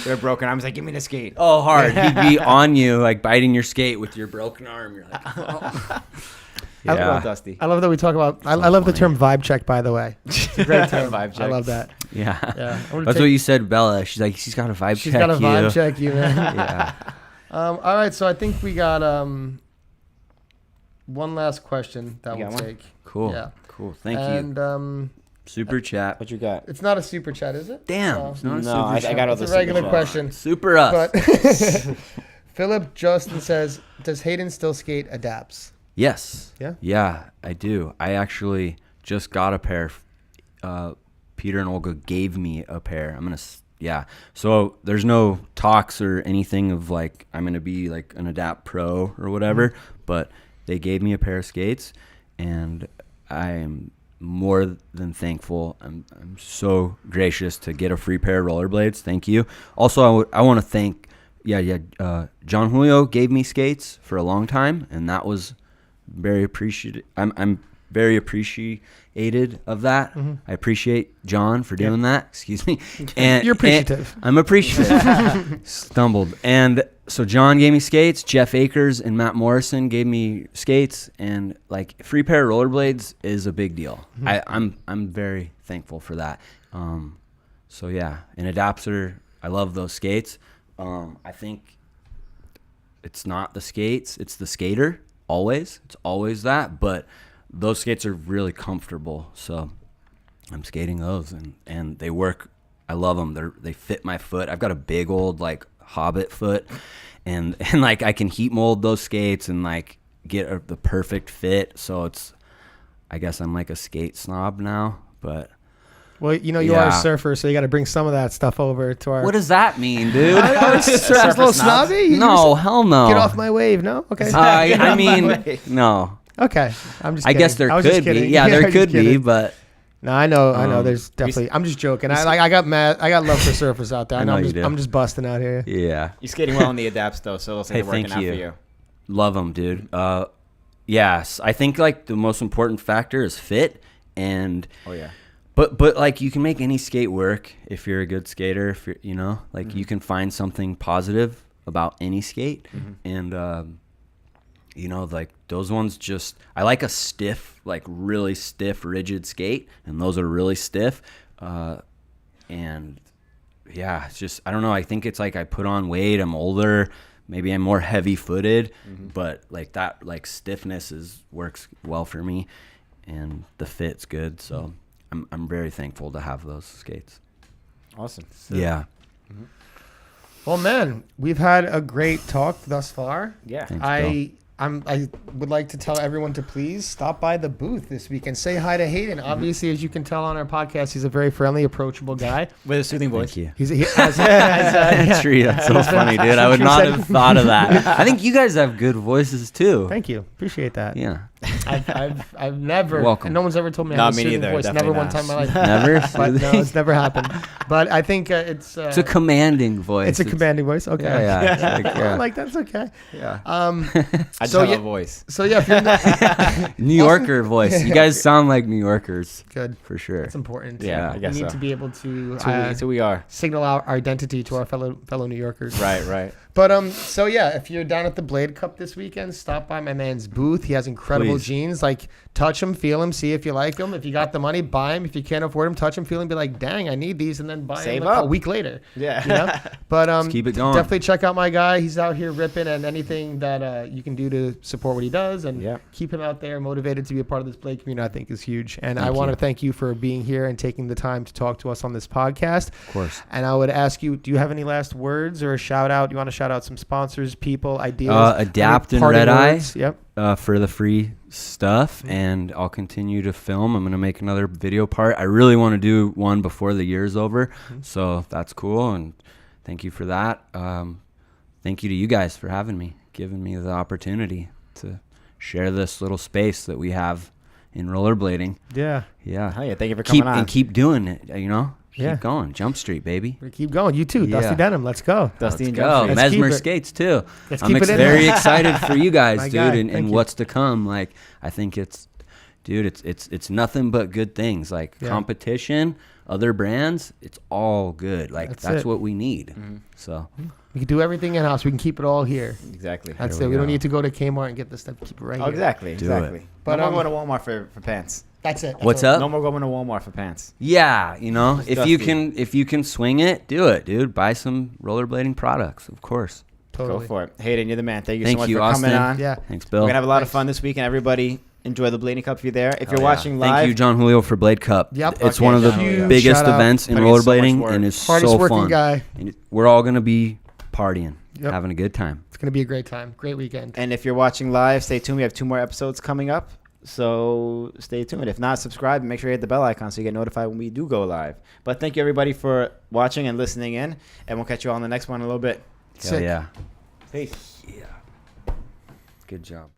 You're broken arm. He's like, give me the skate. oh, hard. He'd be on you, like biting your skate with your broken arm. You're like, oh. I love Dusty. I love that we talk about. I love the term vibe check. By the way, it's a great term. Vibe check. I love that. Yeah. Yeah. That's what you said, Bella. She's like, she's got a vibe check. She's got a vibe check you, man. Yeah. All right, so I think we got one last question that You we'll got one? take. Cool. Yeah. Cool. Thank And you. Super chat. What you got? it's not a super chat, is it? Damn. It's not a No, super I chat. got all It's the a regular super question. Super us. But Philip Justin says, "Does Hayden still skate adapts?" Yes. Yeah? Yeah, I do. I actually just got a pair. Peter and Olga gave me a pair. Yeah. So there's no talks or anything of like I'm going to be like an Adapt Pro or whatever, but they gave me a pair of skates, and I am more than thankful. I'm so gracious to get a free pair of rollerblades. Thank you. Also, I want to thank John Julio gave me skates for a long time, and that was very appreciated. I'm very appreciated of that. Mm-hmm. I appreciate John for doing that. Excuse me. And You're appreciative. I'm appreciative. Stumbled. And so John gave me skates. Jeff Akers and Matt Morrison gave me skates, and like free pair of rollerblades is a big deal. Mm-hmm. I'm very thankful for that. So yeah, an adapter. I love those skates. I think it's not the skates, it's the skater. It's always that, but those skates are really comfortable, so I'm skating those, and they work. I love them. They fit my foot. I've got a big old like hobbit foot, and like I can heat mold those skates and like get the perfect fit. So I guess I'm like a skate snob now, but Well, you know, you are a surfer, so you got to bring some of that stuff over to our. what does that mean, dude? Surfer's a little snobby? No, hell no. Get off my wave, no? Okay. I mean, no. Okay. I'm just I kidding. guess there I was just could be. kidding. Yeah, I'm there just could be, kidding. but No, I know. There's definitely. I'm just joking. I got mad. I got love for surfers out there. I know. I'm just busting out here. yeah. You're skating well in the adapts, though, so looks like Hey, they're working thank out you. for you. Love them, dude. Yes, I think like the most important factor is fit, and Oh, yeah. but like you can make any skate work if you're a good skater. If you're, like you can find something positive about any skate, and like those ones just I like a stiff, like really stiff, rigid skate, and those are really stiff, and yeah, it's just I don't know. I think it's like I put on weight. I'm older. Maybe I'm more heavy-footed, but like that, like stiffness works well for me, and the fit's good. So I'm very thankful to have those skates. Awesome. Yeah. Well, man, we've had a great talk thus far. Yeah. Thanks, I would like to tell everyone to please stop by the booth this week and say hi to Hayden. Obviously, as you can tell on our podcast, he's a very friendly, approachable guy. With a soothing voice. Thank you. He has Tree, that's so funny, dude. I would not have thought of that. I think you guys have good voices too. Thank you. Appreciate that. Yeah. I've never. You're welcome. And no one's ever told me I No, have a me soothing neither, voice. Never definitely one not. time in my life. Never. But no, it's never happened. But I think it's. It's a commanding voice. It's a commanding voice. Okay. Yeah. It's like, yeah. Like that's okay. Yeah. I just So, have yeah. a voice. So yeah, if you're not, New Yorker voice. You guys sound like New Yorkers good. for sure. That's important. Yeah, I We guess need so. to be able to That's who we are. signal our identity to our fellow New Yorkers. Right. But so yeah, if you're down at the Blade Cup this weekend, stop by my man's booth. He has incredible Please. jeans. Like, touch them, feel them, see if you like them. If you got the money, buy them. If you can't afford them, touch them, feel them, be like, dang, I need these, and then buy Save them like up. a week later. Yeah. You know? But Let's keep it going. definitely check out my guy. He's out here ripping, and anything that you can do to support what he does and Yeah. keep him out there motivated to be a part of this Blade community, I think is huge. And I Thank want to you. thank you for being here and taking the time to talk to us on this podcast. Of course. And I would ask you, do you have any last words or a shout out? You want to shout out some sponsors, people, ideas? Adapt Any and parting Red Eye. words? Yep. For the free stuff, and I'll continue to film. I'm gonna make another video part. I really want to do one before the year's over, so that's cool. And thank you for that. Thank you to you guys for having me, giving me the opportunity to share this little space that we have in rollerblading. Yeah. Yeah. Hell yeah. Thank you for coming on. Keep doing it. You know. Yeah. Keep going. Jump Street, baby. We keep going. You too. Yeah. Dusty Denim. Let's go. Dusty and Go. Jump Street. Let's keep Mesmer it. skates too. Let's I'm keep it in very there. excited for you guys, My dude, guy. and Thank you. what's to come. Like, I think it's nothing but good things. Like Yeah. competition, other brands, it's all good. Like That's that's it. what we need. So We can do everything in house. We can keep it all here. Exactly. That's Here it. we We don't go. need to go to Kmart and get this stuff. Keep it right Oh, here. exactly. Do Exactly. But, No more going to Walmart for pants. That's it. That's What's all. up? No more going to Walmart for pants. yeah, you know, It's if you Dusty. can swing it, do it, dude. Buy some rollerblading products, of course. Totally. Go for it. Hayden, you're the man. Thank you Thank so much you, for Austin. coming on. Yeah. Thanks, We're Bill. going to have a lot of Thanks. fun this weekend. Everybody enjoy the Blaney Cup if you're there. If Hell you're yeah. watching live. Thank you, John Julio, for Blade Cup. Yep. It's Okay, one of the John Julio. biggest Shout out. events in Putting in so much rollerblading, work. and it's Hardest so working fun. guy. And we're all gonna be partying, Yep. having a good time. It's going to be a great time. Great weekend. And if you're watching live, stay tuned. We have 2 more episodes coming up. So stay tuned. If not, subscribe and make sure you hit the bell icon so you get notified when we do go live. But thank you, everybody, for watching and listening in. And we'll catch you all on the next one in a little bit. Hell Sick. yeah. Peace. Good job.